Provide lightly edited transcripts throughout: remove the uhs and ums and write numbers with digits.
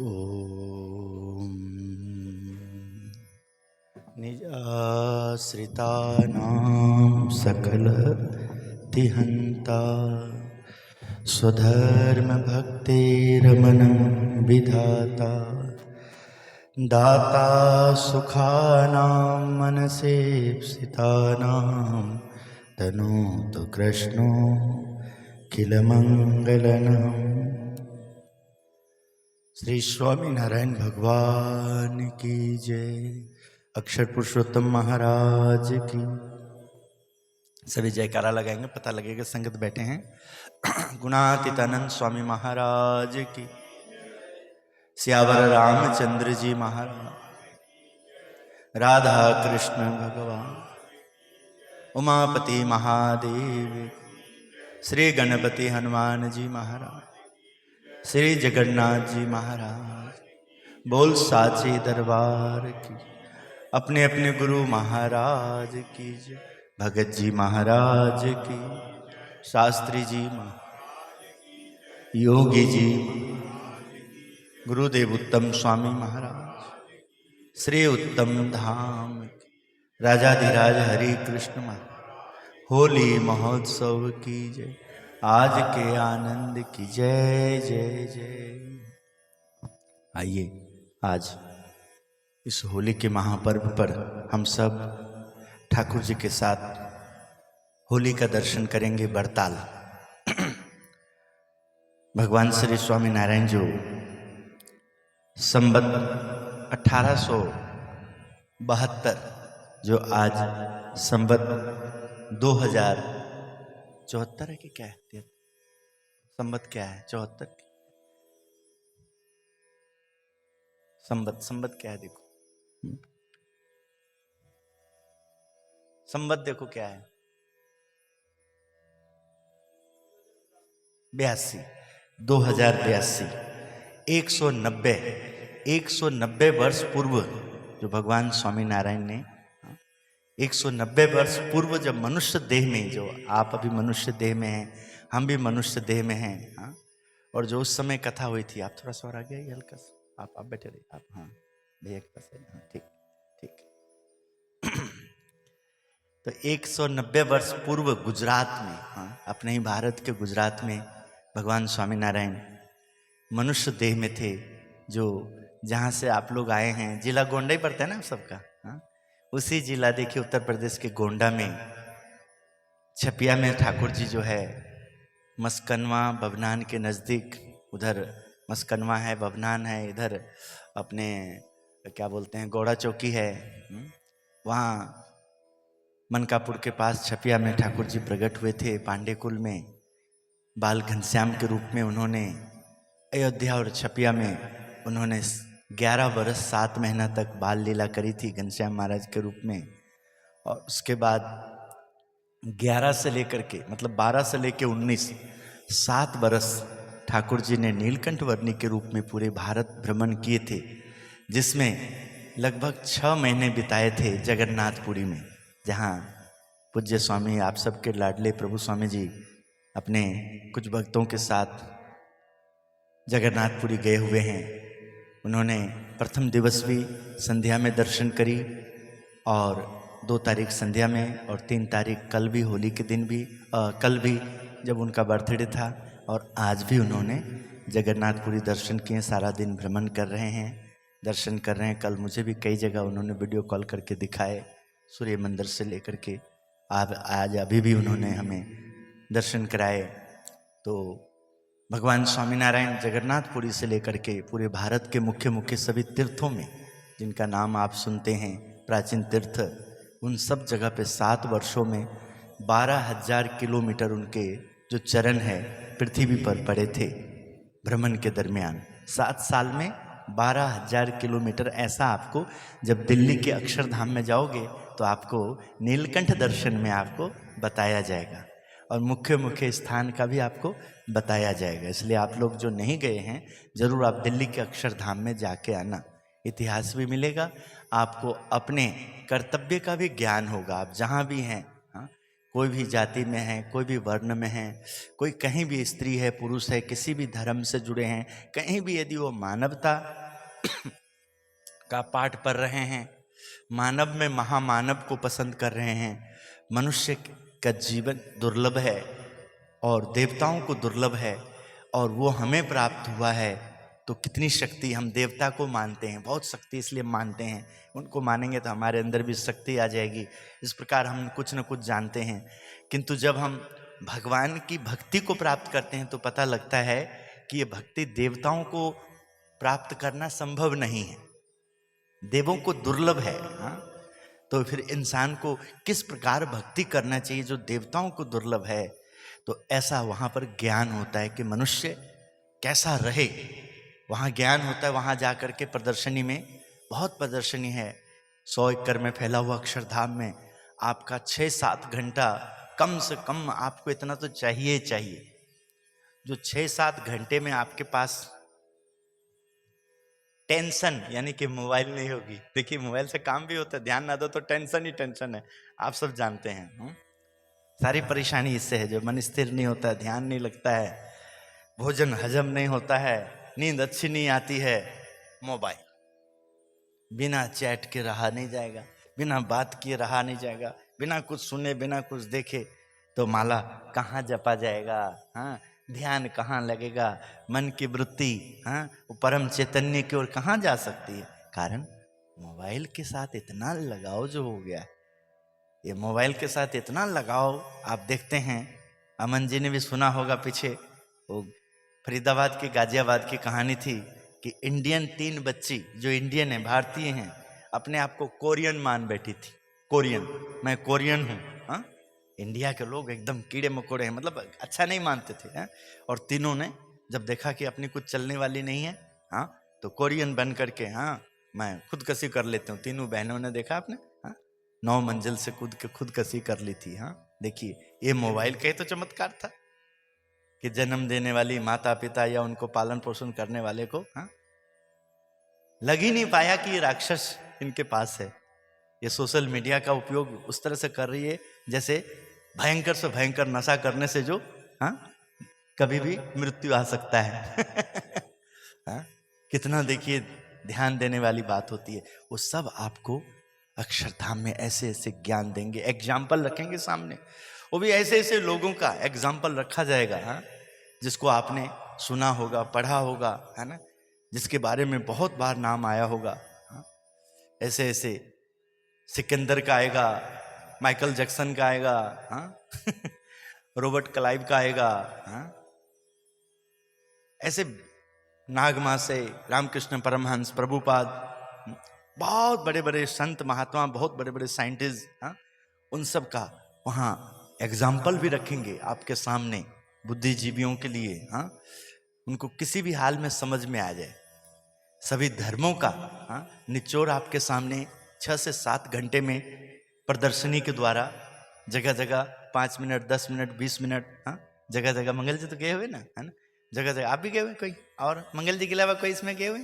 ॐ निजाश्रितानां सकलतिहन्ता स्वधर्मभक्तिरमनं विधाता दाता सुखानां मनसेप्सितानां तनोतु कृष्णो किलमङ्गलम्। श्री स्वामीनारायण भगवान की जय। अक्षर पुरुषोत्तम महाराज की। सभी जयकारा लगाएंगे, पता लगेगा संगत बैठे हैं। गुणातीतानंद स्वामी महाराज की। सियावर रामचंद्र जी महाराज, राधा कृष्ण भगवान, उमापति महादेव, श्री गणपति हनुमान जी महाराज, श्री जगन्नाथ जी महाराज, बोल साचे दरबार की। अपने अपने गुरु महाराज की जय। भगत जी महाराज की, शास्त्री जी योगी जी, गुरुदेव उत्तम स्वामी महाराज, श्री उत्तम धाम की, राजाधिराज हरि कृष्ण महाराज, होली महोत्सव की जय। आज के आनंद की जय जय जय। आइए आज इस होली के महापर्व पर हम सब ठाकुर जी के साथ होली का दर्शन करेंगे। बरताल भगवान श्री स्वामी नारायण जो संबत 1872, जो आज संबत 2074 है कि क्या है? संबत क्या है? 74 संबत क्या है? देखो संबत देखो क्या है? 82, 2082, 190 वर्ष पूर्व जो भगवान स्वामी नारायण ने 190 वर्ष पूर्व जब मनुष्य देह में, जो आप अभी मनुष्य देह में हैं, हम भी मनुष्य देह में हैं, और जो उस समय कथा हुई थी, आप थोड़ा सा और आगे आइए, हल्का सा आप बैठे रहिए, आप हाँ भैया के पास आइए, हाँ ठीक ठीक। तो 190 वर्ष पूर्व गुजरात में, अपने ही भारत के गुजरात में भगवान स्वामीनारायण मनुष्य देह में थे। जो जहाँ से आप लोग आए हैं, जिला गोंडा ही पड़ता है ना आप सबका, उसी जिला देखिए उत्तर प्रदेश के गोंडा में छपिया में ठाकुर जी जो है, मस्कनवा बभनान के नज़दीक, उधर मस्कनवा है, बभनान है, इधर अपने क्या बोलते हैं गौड़ा चौकी है, वहाँ मनकापुर के पास छपिया में ठाकुर जी प्रकट हुए थे। पांडे कुल में बाल घनश्याम के रूप में उन्होंने अयोध्या और छपिया में उन्होंने 11 वर्ष 7 महीना तक बाल लीला करी थी घनश्याम महाराज के रूप में। और उसके बाद 11 से लेकर के मतलब 12 से लेकर 19, 7 वर्ष ठाकुर जी ने नीलकंठ वर्णी के रूप में पूरे भारत भ्रमण किए थे, जिसमें लगभग 6 महीने बिताए थे जगन्नाथपुरी में, जहाँ पूज्य स्वामी आप सबके लाडले प्रभु स्वामी जी अपने कुछ भक्तों के साथ जगन्नाथपुरी गए हुए हैं। उन्होंने प्रथम दिवस भी संध्या में दर्शन करी, और 2 तारीख संध्या में, और 3 तारीख कल भी, होली के दिन भी, कल भी जब उनका बर्थडे था, और आज भी उन्होंने जगन्नाथपुरी दर्शन किए। सारा दिन भ्रमण कर रहे हैं, दर्शन कर रहे हैं। कल मुझे भी कई जगह उन्होंने वीडियो कॉल करके दिखाए, सूर्य मंदिर से लेकर के आज अभी भी उन्होंने हमें दर्शन कराए। तो भगवान स्वामीनारायण जगन्नाथपुरी से लेकर के पूरे भारत के मुख्य मुख्य सभी तीर्थों में, जिनका नाम आप सुनते हैं प्राचीन तीर्थ, उन सब जगह पे 7 वर्षों में 12,000 किलोमीटर उनके जो चरण है पृथ्वी पर पड़े थे भ्रमण के दरमियान। 7 साल में 12,000 किलोमीटर। ऐसा आपको जब दिल्ली के अक्षरधाम में जाओगे तो आपको नीलकंठ दर्शन में आपको बताया जाएगा, और मुख्य मुख्य स्थान का भी आपको बताया जाएगा। इसलिए आप लोग जो नहीं गए हैं, ज़रूर आप दिल्ली के अक्षरधाम में जाके आना। इतिहास भी मिलेगा आपको, अपने कर्तव्य का भी ज्ञान होगा। आप जहाँ भी हैं, कोई भी जाति में है, कोई भी वर्ण में है, कोई कहीं भी स्त्री है, पुरुष है, किसी भी धर्म से जुड़े हैं, कहीं भी यदि वो मानवता का पाठ पढ़ रहे हैं, मानव में महामानव को पसंद कर रहे हैं, मनुष्य का जीवन दुर्लभ है और देवताओं को दुर्लभ है और वो हमें प्राप्त हुआ है, तो कितनी शक्ति, हम देवता को मानते हैं, बहुत शक्ति इसलिए मानते हैं, उनको मानेंगे तो हमारे अंदर भी शक्ति आ जाएगी। इस प्रकार हम कुछ न कुछ जानते हैं, किंतु जब हम भगवान की भक्ति को प्राप्त करते हैं तो पता लगता है कि ये भक्ति देवताओं को प्राप्त करना संभव नहीं है, देवों को दुर्लभ है। हाँ, तो फिर इंसान को किस प्रकार भक्ति करना चाहिए जो देवताओं को दुर्लभ है? तो ऐसा वहाँ पर ज्ञान होता है कि मनुष्य कैसा रहे, वहाँ ज्ञान होता है। वहाँ जा कर के प्रदर्शनी में, बहुत प्रदर्शनी है, 100 एकड़ में फैला हुआ अक्षरधाम में आपका 6-7 घंटा, कम से कम आपको इतना तो चाहिए चाहिए, जो 6-7 घंटे में आपके पास टेंशन यानी कि मोबाइल नहीं होगी। देखिए मोबाइल से काम भी होता है, ध्यान ना दो तो टेंशन ही टेंशन है, आप सब जानते हैं। सारी परेशानी इससे है, जो मन स्थिर नहीं होता है, ध्यान नहीं लगता है, भोजन हजम नहीं होता है, नींद अच्छी नहीं आती है। मोबाइल बिना चैट के रहा नहीं जाएगा, बिना बात किए रहा नहीं जाएगा, बिना कुछ सुने बिना कुछ देखे तो माला कहाँ जपा जाएगा? हाँ, ध्यान कहाँ लगेगा? मन की वृत्ति हाँ वो परम चैतन्य की ओर कहाँ जा सकती है? कारण मोबाइल के साथ इतना लगाव जो हो गया है, ये मोबाइल के साथ इतना लगाव आप देखते हैं। अमन जी ने भी सुना होगा, पीछे वो फरीदाबाद की, गाजियाबाद की कहानी थी कि इंडियन 3 बच्ची जो इंडियन है, भारतीय हैं, अपने आप को कोरियन मान बैठी थी। कोरियन, मैं कोरियन हूँ। हाँ, इंडिया के लोग एकदम कीड़े मकोड़े हैं, मतलब अच्छा नहीं मानते थे। हाँ? और तीनों ने जब देखा कि अपनी कुछ चलने वाली नहीं है, हाँ, तो कोरियन बन करके हाँ मैं खुदकशी कर लेती हूँ। तीनों बहनों ने देखा आपने, हाँ, 9 मंजिल से कूद के खुदकशी कर ली थी। हाँ, देखिए ये मोबाइल का ही तो चमत्कार था कि जन्म देने वाली माता पिता या उनको पालन पोषण करने वाले को हाँ लग ही नहीं पाया कि ये राक्षस इनके पास है। ये सोशल मीडिया का उपयोग उस तरह से कर रही है जैसे भयंकर से भयंकर नशा करने से जो हाँ कभी भी मृत्यु आ सकता है। हाँ, कितना देखिए ध्यान देने वाली बात होती है। वो सब आपको अक्षरधाम में ऐसे ऐसे ज्ञान देंगे, एग्जाम्पल रखेंगे सामने, वो भी ऐसे ऐसे लोगों का एग्जाम्पल रखा जाएगा हाँ, जिसको आपने सुना होगा, पढ़ा होगा, है ना, जिसके बारे में बहुत बार नाम आया होगा। हाँ? ऐसे ऐसे सिकंदर का आएगा, माइकल जैक्सन का आएगा, हाँ? रॉबर्ट क्लाइव का आएगा, हाँ? ऐसे नागमा से रामकृष्ण परमहंस, प्रभुपाद, बहुत बड़े बड़े संत महात्मा, बहुत बड़े बड़े साइंटिस्ट, हाँ? उन सब का वहाँ एग्जाम्पल भी रखेंगे आपके सामने, बुद्धिजीवियों के लिए, हाँ, उनको किसी भी हाल में समझ में आ जाए। सभी धर्मों का हाँ निचोड़ आपके सामने 6 से 7 घंटे में प्रदर्शनी के द्वारा, जगह जगह 5 मिनट, 10 मिनट, 20 मिनट, हाँ, जगह जगह। मंगल जी तो गए हुए ना, है ना, जगह जगह आप भी गए हुए कोई, और मंगल जी के अलावा कोई इसमें गए हुए?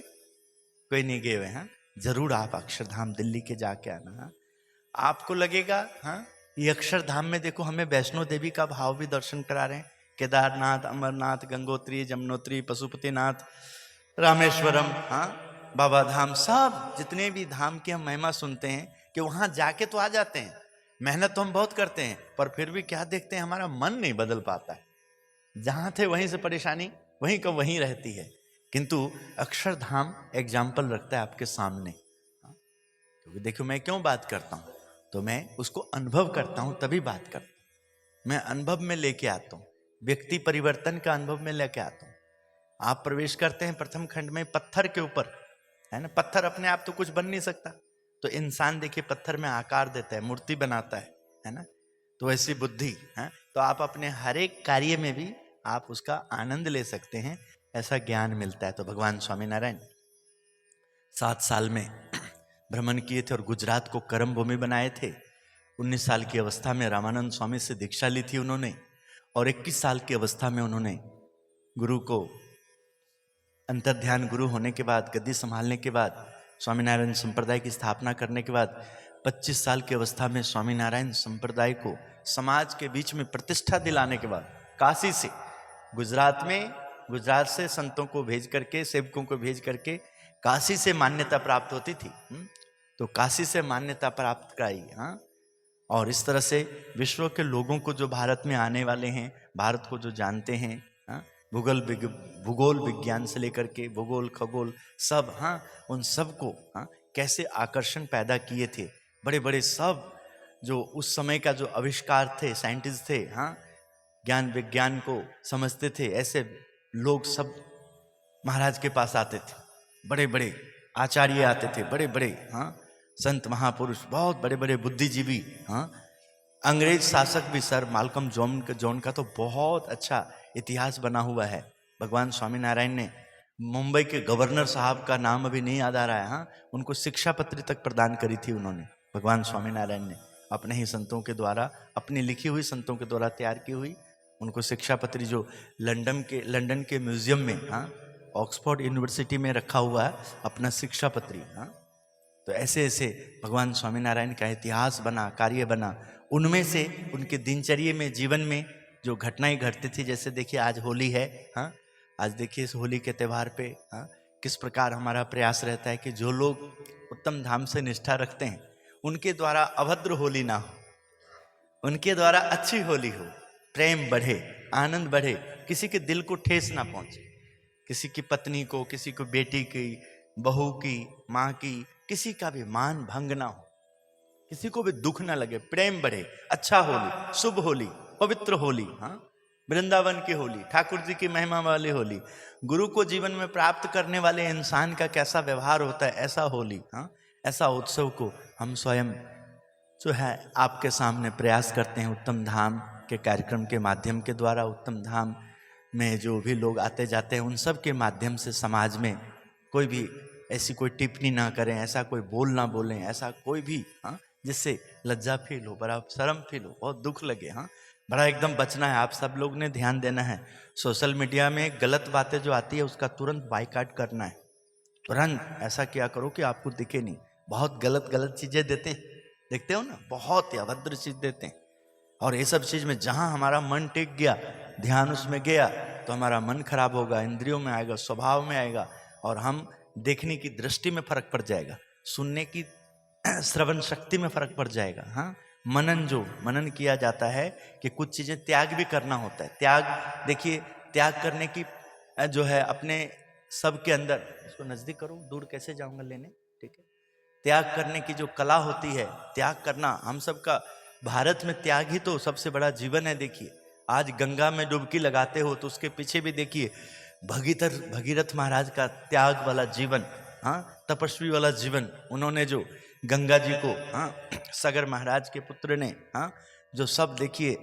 कोई नहीं गए हुए। हाँ, जरूर आप अक्षरधाम दिल्ली के जाके आना। हाँ, आपको लगेगा हाँ ये अक्षरधाम में देखो हमें वैष्णो देवी का भाव भी दर्शन करा रहे हैं। केदारनाथ, अमरनाथ, गंगोत्री, जमुनोत्री, पशुपतिनाथ, रामेश्वरम, हाँ, बाबा धाम, सब जितने भी धाम की हम महिमा सुनते हैं कि वहां जाके तो आ जाते हैं, मेहनत तो हम बहुत करते हैं, पर फिर भी क्या देखते हैं, हमारा मन नहीं बदल पाता है। जहां थे वहीं से परेशानी वहीं का वहीं रहती है। किंतु अक्षरधाम एग्जाम्पल रखता है आपके सामने। क्योंकि देखो मैं क्यों बात करता हूं, तो मैं उसको अनुभव करता हूं तभी बात करता हूं। मैं अनुभव में लेके आता हूं, व्यक्ति परिवर्तन का अनुभव में लेके आता हूं। आप प्रवेश करते हैं प्रथम खंड में पत्थर के ऊपर, है ना, पत्थर अपने आप तो कुछ बन नहीं सकता, तो इंसान देखिए पत्थर में आकार देता है, मूर्ति बनाता है ना, तो ऐसी बुद्धि है, तो आप अपने हर एक कार्य में भी आप उसका आनंद ले सकते हैं, ऐसा ज्ञान मिलता है। तो भगवान स्वामीनारायण 7 साल में भ्रमण किए थे और गुजरात को कर्म भूमि बनाए थे। 19 साल की अवस्था में रामानंद स्वामी से दीक्षा ली थी उन्होंने, और 21 साल की अवस्था में उन्होंने गुरु को अंतर्ध्यान गुरु होने के बाद, गद्दी संभालने के बाद, स्वामीनारायण संप्रदाय की स्थापना करने के बाद 25 साल की अवस्था में स्वामीनारायण संप्रदाय को समाज के बीच में प्रतिष्ठा दिलाने के बाद काशी से गुजरात से संतों को भेज करके, सेवकों को भेज करके काशी से मान्यता प्राप्त होती थी। तो काशी से मान्यता प्राप्त कराई। हाँ, और इस तरह से विश्व के लोगों को जो भारत में आने वाले हैं, भारत को जो जानते हैं, हाँ, भूगोल विज्ञान से लेकर के भूगोल खगोल सब, हाँ, उन सब को, हाँ, कैसे आकर्षण पैदा किए थे बड़े बड़े सब जो उस समय का जो आविष्कार थे, साइंटिस्ट थे, हाँ, ज्ञान विज्ञान को समझते थे, ऐसे लोग सब महाराज के पास आते थे। बड़े बड़े आचार्य आते थे, बड़े बड़े, हाँ, संत महापुरुष, बहुत बड़े बड़े बुद्धिजीवी। हाँ, अंग्रेज शासक भी, सर मालकम जॉन का तो बहुत अच्छा इतिहास बना हुआ है। भगवान स्वामीनारायण ने मुंबई के गवर्नर साहब का नाम अभी नहीं याद आ रहा है, हाँ, उनको शिक्षा पत्री तक प्रदान करी थी उन्होंने, भगवान स्वामीनारायण ने अपने ही संतों के द्वारा, अपनी लिखी हुई संतों के द्वारा तैयार की हुई उनको शिक्षा पत्री, जो लंदन के म्यूजियम में, हाँ, ऑक्सफोर्ड यूनिवर्सिटी में रखा हुआ है अपना शिक्षा पत्री। हाँ, तो ऐसे ऐसे भगवान स्वामीनारायण का इतिहास बना, कार्य बना। उनमें से उनके दिनचर्या में, जीवन में जो घटनाएं घटती थी, जैसे देखिए आज होली है, हाँ, आज देखिए इस होली के त्यौहार पे, हाँ, किस प्रकार हमारा प्रयास रहता है कि जो लोग उत्तम धाम से निष्ठा रखते हैं उनके द्वारा अभद्र होली ना हो, उनके द्वारा अच्छी होली हो, प्रेम बढ़े, आनंद बढ़े, किसी के दिल को ठेस ना पहुंचे, किसी की पत्नी को, किसी को बेटी की, बहू की, माँ की, किसी का भी मान भंग ना हो, किसी को भी दुख ना लगे, प्रेम बढ़े, अच्छा होली, शुभ होली, पवित्र होली, हाँ, वृंदावन की होली, ठाकुर जी की महिमा वाली होली, गुरु को जीवन में प्राप्त करने वाले इंसान का कैसा व्यवहार होता है, ऐसा होली, हाँ, ऐसा उत्सव को हम स्वयं जो है आपके सामने प्रयास करते हैं। उत्तम धाम के कार्यक्रम के माध्यम के द्वारा, उत्तम धाम में जो भी लोग आते जाते हैं उन सब के माध्यम से समाज में कोई भी ऐसी कोई टिप्पणी ना करें, ऐसा कोई बोल ना बोलें, ऐसा कोई भी, हाँ, जिससे लज्जा फील हो, बड़ा शर्म फील हो, बहुत दुख लगे, हाँ, बड़ा एकदम बचना है। आप सब लोग ने ध्यान देना है। सोशल मीडिया में गलत बातें जो आती है उसका तुरंत बाइकाट करना है, तुरंत ऐसा क्या करो कि आपको दिखे नहीं। बहुत गलत चीजें देते हैं, देखते हो ना, बहुत ही अभद्र चीज देते हैं। और ये सब चीज में जहां हमारा मन टिक गया, ध्यान उसमें गया, तो हमारा मन खराब होगा, इंद्रियों में आएगा, स्वभाव में आएगा, और हम देखने की दृष्टि में फर्क पड़ जाएगा, सुनने की श्रवण शक्ति में फर्क पड़ जाएगा। हाँ, मनन किया जाता है कि कुछ चीजें त्याग भी करना होता है। त्याग, देखिए, त्याग करने की जो है अपने सबके अंदर, इसको नजदीक करो, दूर कैसे जाऊंगा लेने, ठीक है, त्याग करने की जो कला होती है, त्याग करना हम सबका, भारत में त्याग ही तो सबसे बड़ा जीवन है। देखिए आज गंगा में डुबकी लगाते हो तो उसके पीछे भी देखिए भगीरथ महाराज का त्याग वाला जीवन, हाँ, तपस्वी वाला जीवन। उन्होंने जो गंगा जी को, हाँ, सगर महाराज के पुत्र ने, हाँ, जो सब देखिए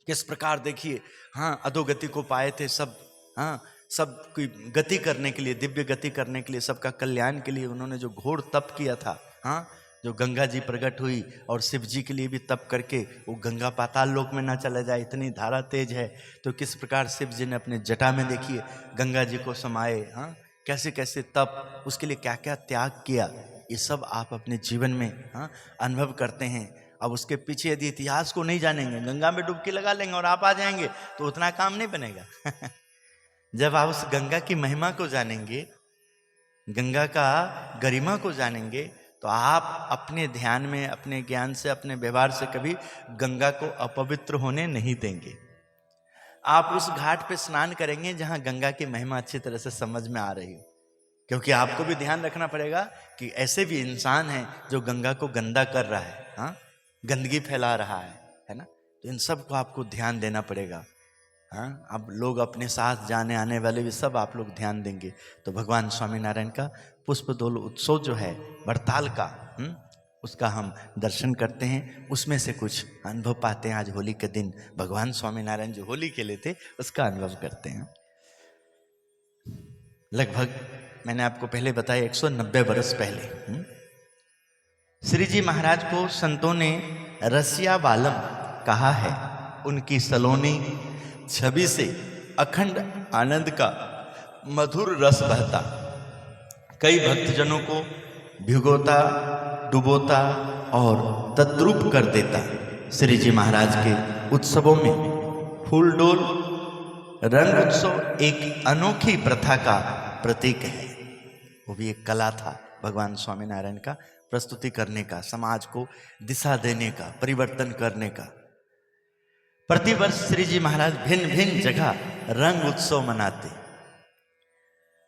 किस प्रकार, देखिए, हाँ, अधोगति को पाए थे सब, हाँ, सब की गति करने के लिए, दिव्य गति करने के लिए, सबका कल्याण के लिए उन्होंने जो घोर तप किया था, हाँ, जो गंगा जी प्रकट हुई और शिव जी के लिए भी तप करके वो गंगा पाताल लोक में ना चला जाए, इतनी धारा तेज है, तो किस प्रकार शिव जी ने अपने जटा में देखिए गंगा जी को समाए, हाँ, कैसे कैसे तप, उसके लिए क्या क्या त्याग किया, ये सब आप अपने जीवन में, हाँ, अनुभव करते हैं। अब उसके पीछे यदि इतिहास को नहीं जानेंगे, गंगा में डुबकी लगा लेंगे और आप आ जाएंगे तो उतना काम नहीं बनेगा। जब आप उस गंगा की महिमा को जानेंगे, गंगा का गरिमा को जानेंगे, तो आप अपने ध्यान में, अपने ज्ञान से, अपने व्यवहार से कभी गंगा को अपवित्र होने नहीं देंगे। आप उस घाट पे स्नान करेंगे जहां गंगा की महिमा अच्छी तरह से समझ में आ रही हो, क्योंकि आपको भी ध्यान रखना पड़ेगा कि ऐसे भी इंसान हैं जो गंगा को गंदा कर रहा है, हाँ, गंदगी फैला रहा है ना, तो इन सब को आपको ध्यान देना पड़ेगा। हाँ, अब लोग अपने साथ जाने आने वाले भी सब आप लोग ध्यान देंगे। तो भगवान स्वामीनारायण का पुष्पदोल उत्सव जो है वड़ताल का, उसका हम दर्शन करते हैं, उसमें से कुछ अनुभव पाते हैं। आज होली के दिन भगवान स्वामीनारायण जो होली खेले थे उसका अनुभव करते हैं। लगभग मैंने आपको पहले बताया 190 वर्ष पहले श्री जी महाराज को संतों ने रसिया बालम कहा है। उनकी सलोनी छवि से अखंड आनंद का मधुर रस बहता, कई भक्तजनों को भिगोता, डुबोता और तद्रूप कर देता। श्री जी महाराज के उत्सवों में फूलडोल रंग उत्सव एक अनोखी प्रथा का प्रतीक है। वो भी एक कला था भगवान स्वामीनारायण का प्रस्तुति करने का, समाज को दिशा देने का, परिवर्तन करने का। प्रतिवर्ष श्री जी महाराज भिन्न भिन्न जगह रंग उत्सव मनाते।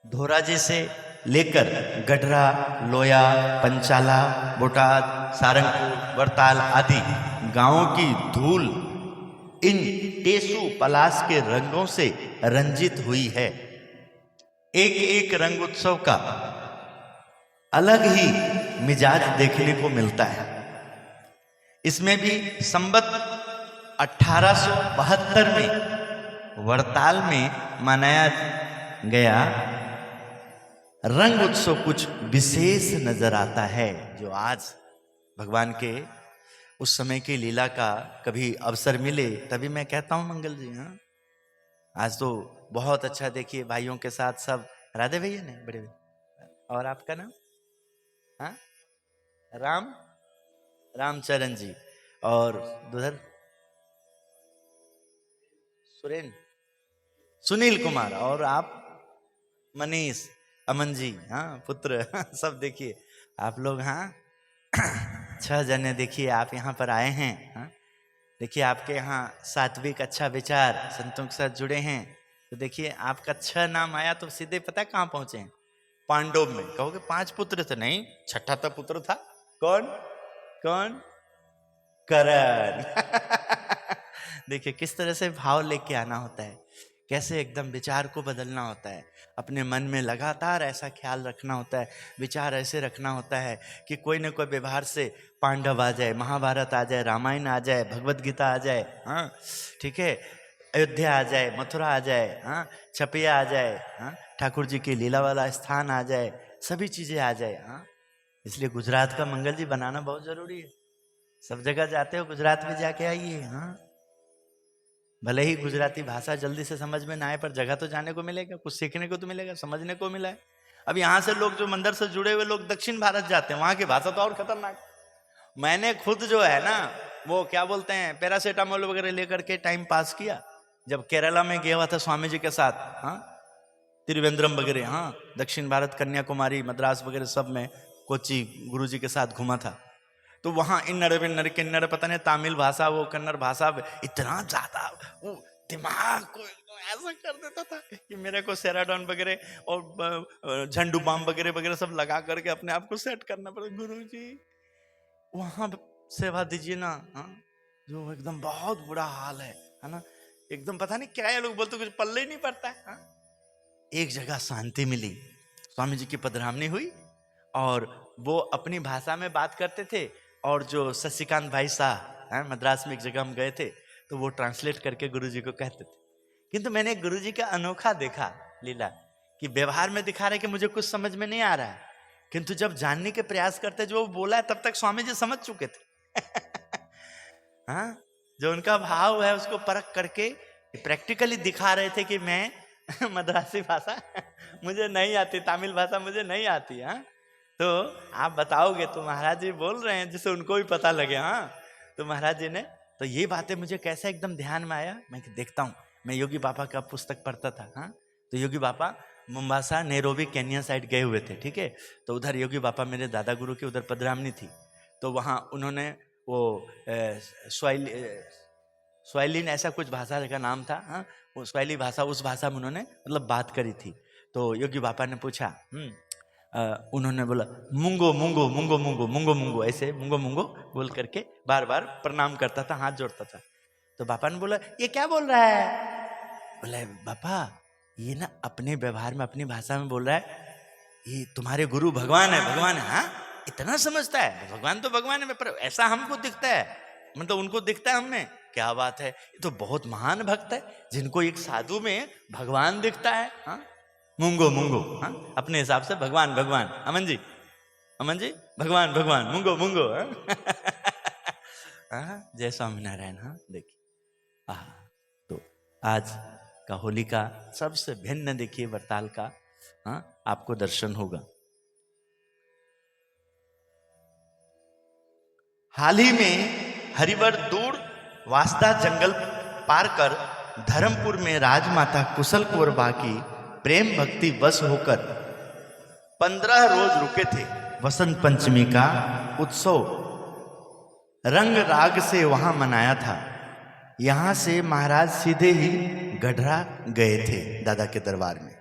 धोराजी से लेकर गढ़रा, लोया, पंचाला, बोटाद, सारंगपुर, वरताल आदि गांवों की धूल इन टेसू पलाश के रंगों से रंजित हुई है। एक एक रंग उत्सव का अलग ही मिजाज देखने को मिलता है। इसमें भी संवत 1872 में वरताल में मनाया गया रंग उत्सव कुछ विशेष नजर आता है, जो आज भगवान के उस समय की लीला का कभी अवसर मिले तभी मैं कहता हूं मंगल जी। हाँ, आज तो बहुत अच्छा देखिए भाइयों के साथ सब राधे भैया ने बड़े भैया। और आपका नाम? हाँ, रामचरण जी। और उधर सुनील कुमार। और आप मनीष, अमन जी, हाँ पुत्र सब देखिए आप लोग। हाँ 6 जने देखिए आप यहाँ पर आए हैं। हाँ देखिए आपके यहाँ सात्विक अच्छा विचार संतों के साथ जुड़े हैं। तो देखिए आपका 6 नाम आया तो सीधे पता कहाँ पहुंचे हैं? पांडव में। कहोगे 5 पुत्र थे? नहीं, 6ठा तो पुत्र था। कौन कौन? करण देखिए किस तरह से भाव लेके आना होता है, कैसे एकदम विचार को बदलना होता है। अपने मन में लगातार ऐसा ख्याल रखना होता है, विचार ऐसे रखना होता है कि कोई न कोई व्यवहार से पांडव आ जाए, महाभारत आ जाए, रामायण आ जाए, भगवत गीता आ जाए। हाँ ठीक है, अयोध्या आ जाए, मथुरा आ जाए, हाँ छपिया आ जाए, हाँ ठाकुर जी की लीला वाला स्थान आ जाए, सभी चीजें आ जाए। हाँ इसलिए गुजरात का मंगल जी बनाना बहुत जरूरी है। सब जगह जाते हो, गुजरात में जाके आइए। हाँ भले ही गुजराती भाषा जल्दी से समझ में ना आए, पर जगह तो जाने को मिलेगा, कुछ सीखने को तो मिलेगा, समझने को मिला है। अब यहाँ से लोग जो मंदिर से जुड़े हुए लोग दक्षिण भारत जाते हैं, वहां की भाषा तो और खतरनाक। मैंने खुद जो है ना वो क्या बोलते हैं पैरासीटामोल वगैरह लेकर के टाइम पास किया जब केरला में गया हुआ था स्वामी जी के साथ। हाँ त्रिवेंद्रम वगैरह, हाँ दक्षिण भारत, कन्याकुमारी, मद्रास वगैरह सब में कोची गुरु जी के साथ घूमा था। तो वहां इन्नर विन्नर किन्नर पता नहीं तमिल भाषा, वो कन्नड़ भाषा इतना ज्यादा वो दिमाग को ऐसा कर देता था कि मेरे को सेराडॉन वगैरह और झंडू बाम वगैरह वगैरह सब लगा करके अपने आप को सेट करना पड़ा। गुरु जी वहां सेवा दीजिए ना। हाँ जो एकदम बहुत बुरा हाल है ना, एकदम पता नहीं क्या है, लोग बोलते कुछ पल्ले ही नहीं पड़ता है। हाँ? एक जगह शांति मिली, स्वामी जी की पधरामनी हुई और वो अपनी भाषा में बात करते थे, और जो शशिकांत भाई साह मद्रास में एक जगह हम गए थे तो वो ट्रांसलेट करके गुरुजी को कहते थे। किंतु मैंने गुरुजी का अनोखा देखा लीला कि व्यवहार में दिखा रहे कि मुझे कुछ समझ में नहीं आ रहा है, किंतु जब जानने के प्रयास करते जो वो बोला है तब तक स्वामी जी समझ चुके थे हाँ जो उनका भाव है उसको परख करके प्रैक्टिकली दिखा रहे थे कि मैं मद्रासी भाषा मुझे नहीं आती, तमिल भाषा मुझे नहीं आती। हाँ तो आप बताओगे तो महाराज जी बोल रहे हैं जिससे उनको भी पता लगे। हाँ तो महाराज जी ने तो ये बातें मुझे कैसे एकदम ध्यान में आया, मैं देखता हूँ, मैं योगी बाबा का पुस्तक पढ़ता था। हाँ तो योगी बाबा मुंबासा नैरोबी केन्या साइड गए हुए थे। ठीक है, तो उधर योगी बाबा मेरे दादा गुरु की उधर पधरामनी थी, तो वहाँ उन्होंने वो स्वाइलिन ऐसा कुछ भाषा का नाम था। हाँ वो स्वाइली भाषा, उस भाषा में उन्होंने मतलब बात करी थी। तो योगी बाबा ने पूछा, उन्होंने बोला मुंगो मुंगो मुंगो मुंगो मुंगो मुंगो, ऐसे मुंगो मुंगो बोल करके बार बार प्रणाम करता था, हाथ जोड़ता था। तो बापा ने बोला ये क्या बोल रहा है? बोला बापा ये ना अपने व्यवहार में अपनी भाषा में बोल रहा है, ये तुम्हारे गुरु भगवान है, भगवान है। हाँ इतना समझता है, भगवान तो भगवान है, पर ऐसा हमको दिखता है, मतलब उनको दिखता है हमें। क्या बात है, ये तो बहुत महान भक्त है जिनको एक साधु में भगवान दिखता है। हाँ मुंगो मुंगो, हाँ अपने हिसाब से भगवान भगवान। अमन जी भगवान भगवान मुंगो मुंगो। हाँ जय स्वामीनारायण। हाँ देखिए तो आज का होली का सबसे भिन्न देखिए वरताल का हाँ आपको दर्शन होगा। हाल ही में हरिवर दूर वास्ता जंगल पार कर धर्मपुर में राजमाता कुशल कौर बाकी प्रेम भक्ति वश होकर 15 रोज रुके थे। वसंत पंचमी का उत्सव रंग राग से वहां मनाया था। यहां से महाराज सीधे ही गढ़ा गए थे दादा के दरबार में।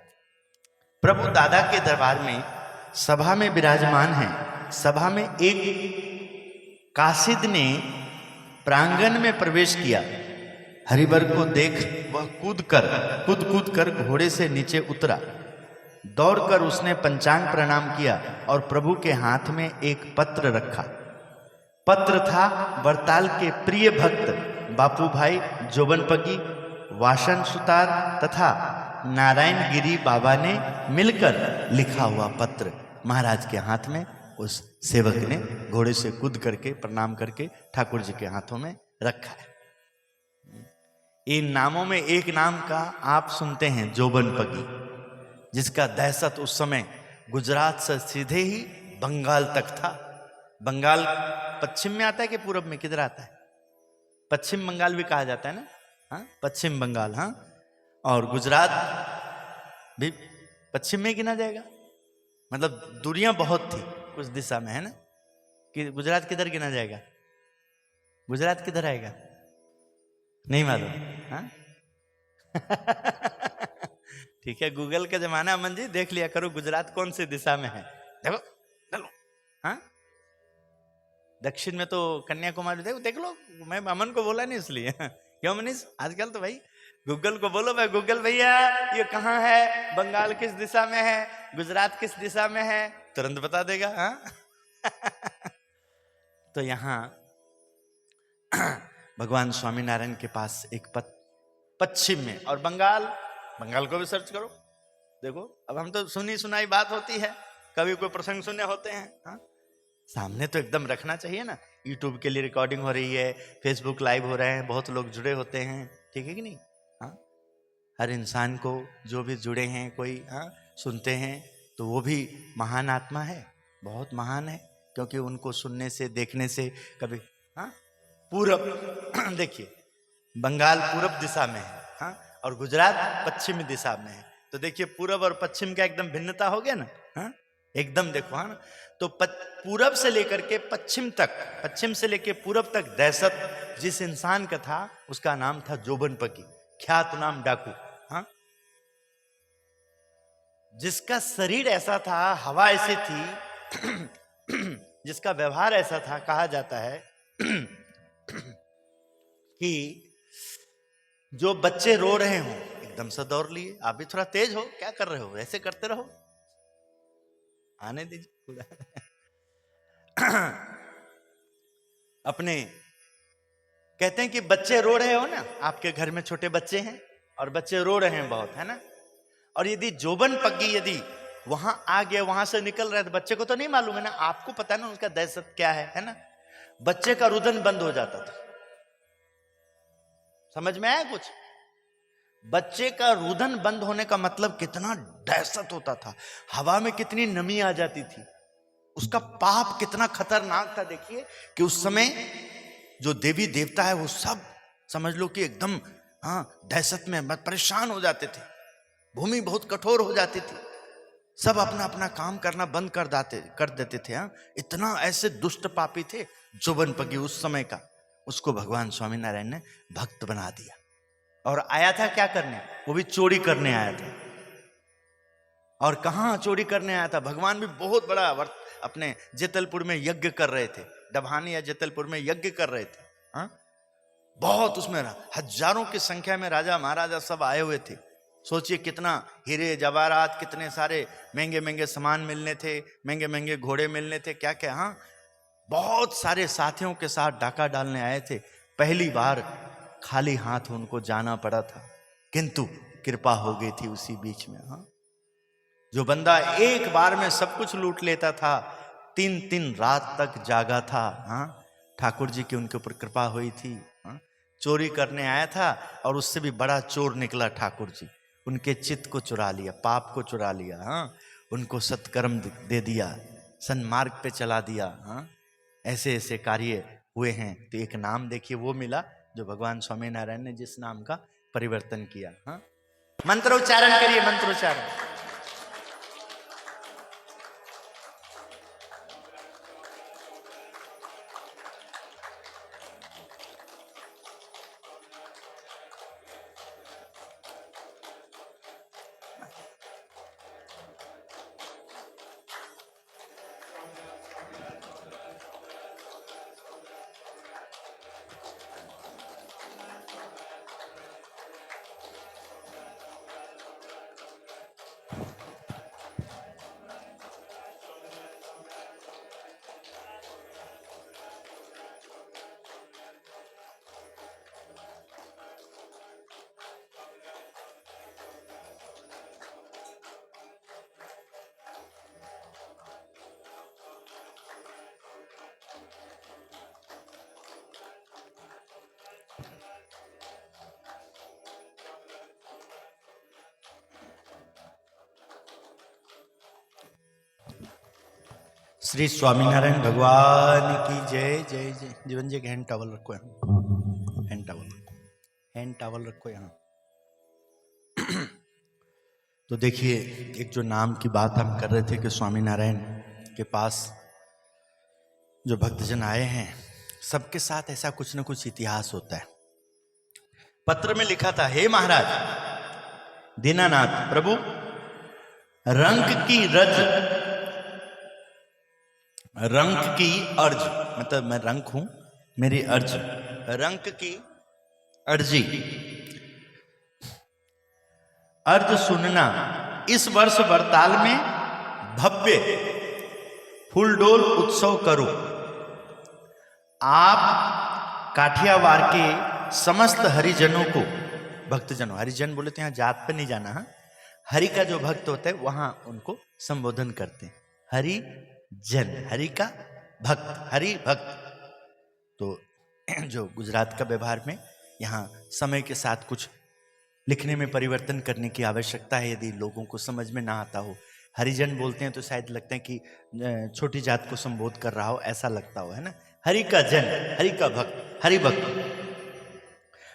प्रभु दादा के दरबार में सभा में विराजमान हैं। सभा में एक कासिद ने प्रांगण में प्रवेश किया। हरिबर को देख वह कूद कर घोड़े से नीचे उतरा। दौड़कर उसने पंचांग प्रणाम किया और प्रभु के हाथ में एक पत्र रखा। पत्र था बरताल के प्रिय भक्त बापू भाई जोबनपगी वासन सुतार तथा नारायण गिरी बाबा ने मिलकर लिखा हुआ पत्र महाराज के हाथ में उस सेवक ने घोड़े से कूद करके प्रणाम करके ठाकुर जी के हाथों में रखा है। इन नामों में एक नाम का आप सुनते हैं जोबनपगी, जिसका दहशत उस समय गुजरात से सीधे ही बंगाल तक था। बंगाल पश्चिम में आता है कि पूरब में, किधर आता है? पश्चिम बंगाल भी कहा जाता है ना, हाँ पश्चिम बंगाल, हाँ। और गुजरात भी पश्चिम में गिना जाएगा, मतलब दूरियां बहुत थी उस दिशा में, है ना। कि गुजरात किधर गिना जाएगा? गुजरात किधर आएगा नहीं मालूम, हाँ। ठीक है, गूगल का जमाना अमन जी, देख लिया करो गुजरात कौन सी दिशा में है। देखो चलो, हाँ दक्षिण में तो कन्याकुमारी, देख लो। मैं अमन को बोला नहीं इसलिए, क्यों मनीष? आजकल तो भाई गूगल को बोलो, भाई गूगल भैया ये कहाँ है, बंगाल किस दिशा में है, गुजरात किस दिशा में है, तुरंत बता देगा, हाँ। तो यहाँ भगवान स्वामीनारायण के पास एक पश्चिम में, और बंगाल को भी सर्च करो, देखो। अब हम तो सुनी सुनाई बात होती है, कभी कोई प्रसंग सुने होते हैं, हाँ। सामने तो एकदम रखना चाहिए ना। यूट्यूब के लिए रिकॉर्डिंग हो रही है, फेसबुक लाइव हो रहे हैं, बहुत लोग जुड़े होते हैं, ठीक है कि नहीं, हाँ। हर इंसान को जो भी जुड़े हैं कोई, हाँ, सुनते हैं तो वो भी महान आत्मा है, बहुत महान है, क्योंकि उनको सुनने से देखने से कभी, हाँ। पूरब देखिए, बंगाल पूरब दिशा में है, हाँ, और गुजरात पश्चिमी दिशा में है। तो देखिए पूरब और पश्चिम का एकदम भिन्नता हो गया ना, हाँ, एकदम देखो, हाँ ना। तो पूरब से लेकर के पश्चिम तक, पश्चिम से लेकर पूरब तक दहशत जिस इंसान का था उसका नाम था जोबनपगी, ख्यात नाम डाकू, हाँ। जिसका शरीर ऐसा था, हवा ऐसी थी, जिसका व्यवहार ऐसा था, कहा जाता है कि जो बच्चे रो रहे हो एकदम से दौड़ लिए। आप भी थोड़ा तेज हो, क्या कर रहे हो, ऐसे करते रहो, आने दीजिए अपने। कहते हैं कि बच्चे रो रहे हो ना, आपके घर में छोटे बच्चे हैं और बच्चे रो रहे हैं बहुत, है ना। और यदि जोबनपगी यदि वहां आ गया, वहां से निकल रहा है, तो बच्चे को तो नहीं मालूम है ना, आपको पता है ना उसका दहशत क्या है ना। बच्चे का रुदन बंद हो जाता था, समझ में आया कुछ? बच्चे का रुदन बंद होने का मतलब कितना दहशत होता था, हवा में कितनी नमी आ जाती थी, उसका पाप कितना खतरनाक था। देखिए कि उस समय जो देवी देवता है वो सब समझ लो कि एकदम, हाँ, दहशत में परेशान हो जाते थे, भूमि बहुत कठोर हो जाती थी, सब अपना अपना काम करना बंद कर देते थे, हाँ। इतना ऐसे दुष्ट पापी थे जोबनपगी उस समय का। उसको भगवान स्वामीनारायण ने भक्त बना दिया और आया था क्या करने, वो भी चोरी करने आया था। और कहाँ चोरी करने आया था, भगवान भी बहुत बड़ा अपने जेतलपुर में यज्ञ कर रहे थे, डभानी या जेतलपुर में यज्ञ कर रहे थे, हाँ। बहुत उसमें हजारों की संख्या में राजा महाराजा सब आए हुए थे। सोचिए कितना हीरे जवाहरात, कितने सारे महंगे महंगे सामान मिलने थे, महंगे महंगे घोड़े मिलने थे, क्या क्या, हाँ। बहुत सारे साथियों के साथ डाका डालने आए थे। पहली बार खाली हाथ उनको जाना पड़ा था, किंतु कृपा हो गई थी उसी बीच में, हाँ। जो बंदा एक बार में सब कुछ लूट लेता था, 3 रात तक जागा था, हाँ। ठाकुर जी की उनके ऊपर कृपा हुई थी, हाँ। चोरी करने आया था और उससे भी बड़ा चोर निकला ठाकुर जी, उनके चित्त को चुरा लिया, पाप को चुरा लिया, हाँ। उनको सत्कर्म दे दिया, सन्मार्ग पे चला दिया, हाँ। ऐसे ऐसे कार्य हुए हैं। तो एक नाम देखिए वो मिला जो भगवान स्वामीनारायण ने जिस नाम का परिवर्तन किया। हाँ, मंत्रोच्चारण करिए, मंत्रोच्चारण। श्री स्वामीनारायण भगवान की जय जय जय। जीवन जी हैंड टॉवल रखो यहाँ, हैंड टॉवल रखो यहाँ। तो देखिए, एक जो नाम की बात हम कर रहे थे कि स्वामीनारायण के पास जो भक्तजन आए हैं, सबके साथ ऐसा कुछ न कुछ इतिहास होता है। पत्र में लिखा था, हे महाराज दीनानाथ प्रभु, रंक की अर्ज, मतलब मैं रंक हूं, मेरी अर्ज, रंक की अर्जी, अर्ज सुनना, इस वर्ष वरताल में भव्य फूलडोल उत्सव करो। आप काठियावाड़ के समस्त हरिजनों को, भक्तजनों, हरिजन बोले तो यहाँ जात पे नहीं जाना, हाँ, हरि का जो भक्त होता है वहां उनको संबोधन करते हैं, हरि जन, हरि का भक्त, हरि भक्त। तो जो गुजरात का व्यवहार में यहाँ समय के साथ कुछ लिखने में परिवर्तन करने की आवश्यकता है, यदि लोगों को समझ में ना आता हो। हरिजन बोलते हैं तो शायद लगता है कि छोटी जात को संबोध कर रहा हो, ऐसा लगता हो, है ना। हरि का जन, हरि का भक्त, हरि भक्त,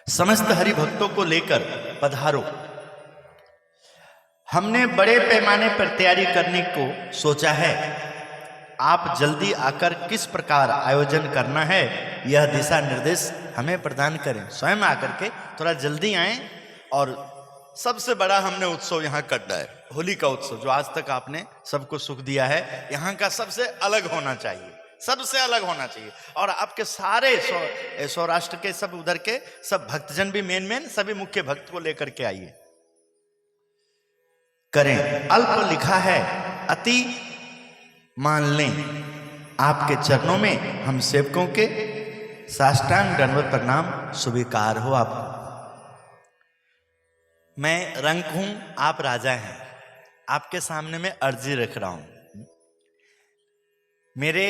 समस्त हरि भक्तों को लेकर पधारो। हमने बड़े पैमाने पर तैयारी करने को सोचा है, आप जल्दी आकर किस प्रकार आयोजन करना है यह दिशा निर्देश हमें प्रदान करें। स्वयं आकर के थोड़ा जल्दी आएं, और सबसे बड़ा हमने उत्सव यहाँ करना है, होली का उत्सव, जो आज तक आपने सबको सुख दिया है, यहाँ का सबसे अलग होना चाहिए, सबसे अलग होना चाहिए। और आपके सारे सौराष्ट्र के सब, उधर के सब भक्तजन भी मेन सभी मुख्य भक्त को लेकर के आइए, करें। अल्प लिखा है, अति मान लें। आपके चरणों में हम सेवकों के साष्टांग दंडवत प्रणाम स्वीकार हो आपको। मैं रंक हूं, आप राजा हैं, आपके सामने मैं अर्जी रख रहा हूं। मेरे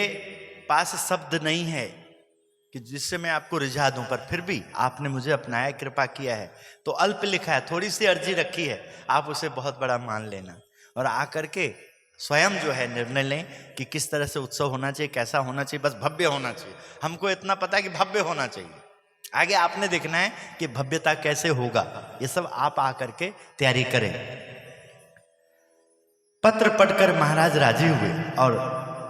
पास शब्द नहीं है कि जिससे मैं आपको रिझा दूं, पर फिर भी आपने मुझे अपनाया, कृपा किया है, तो अल्प लिखा है, थोड़ी सी अर्जी रखी है, आप उसे बहुत बड़ा मान लेना, और आकर के स्वयं जो है निर्णय लें कि किस तरह से उत्सव होना चाहिए, कैसा होना चाहिए। बस भव्य होना चाहिए, हमको इतना पता है कि भव्य होना चाहिए, आगे आपने देखना है कि भव्यता कैसे होगा, ये सब आप आकर के तैयारी करें। पत्र पढ़कर महाराज राजी हुए और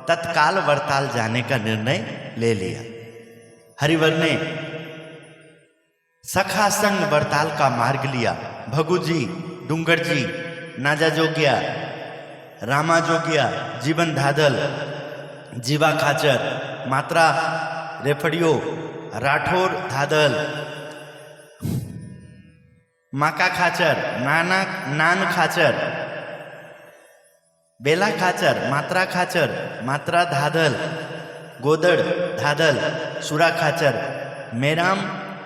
तत्काल वरताल जाने का निर्णय ले लिया। हरिवर ने सखा संग वरताल का मार्ग लिया। भगु जी, डूंगर जी, नाजा जोगिया, रामा जोगिया, जीवन धादल, जीवा खाचर, मात्रा रेफड़ियो, राठौर धादल, माका खाचर, नान खाचर, बेला खाचर, मात्रा धादल, गोदड़ धादल, सुरा खाचर, मेराम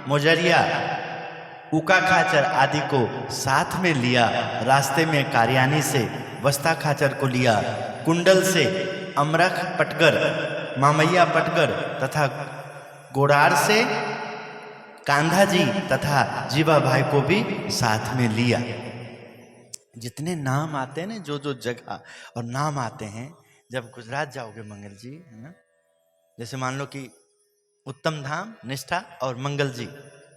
मोजरिया, उका खाचर आदि को साथ में लिया। रास्ते में कार्यानी से वस्ता खाचर को लिया। कुंडल से अमरख पटगर, मामैया पटगर तथा गोड़ार से कांधा जी तथा जीवा भाई को भी साथ में लिया। जितने नाम आते हैं ना, जो जो जगह और नाम आते हैं, जब गुजरात जाओगे मंगल जी, है ना, जैसे मान लो कि उत्तम धाम, निष्ठा और मंगल जी,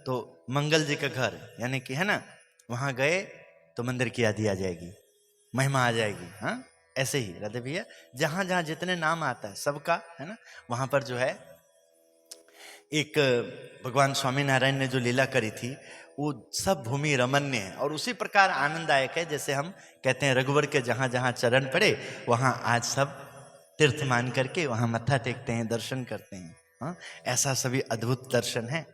तो मंगल जी का घर यानी कि है ना, वहां गए तो मंदिर की याद आ जाएगी, महिमा आ जाएगी। हाँ, ऐसे ही राधे भैया जहां जहां जितने नाम आता है सबका, है ना, वहां पर जो है एक भगवान स्वामीनारायण ने जो लीला करी थी वो सब भूमि रमणीय है और उसी प्रकार आनंददायक है। जैसे हम कहते हैं रघुवर के जहां जहां चरण पड़े वहां आज सब तीर्थ मान करके वहां मत्था टेकते हैं, दर्शन करते हैं। हाँ, ऐसा सभी अद्भुत दर्शन है।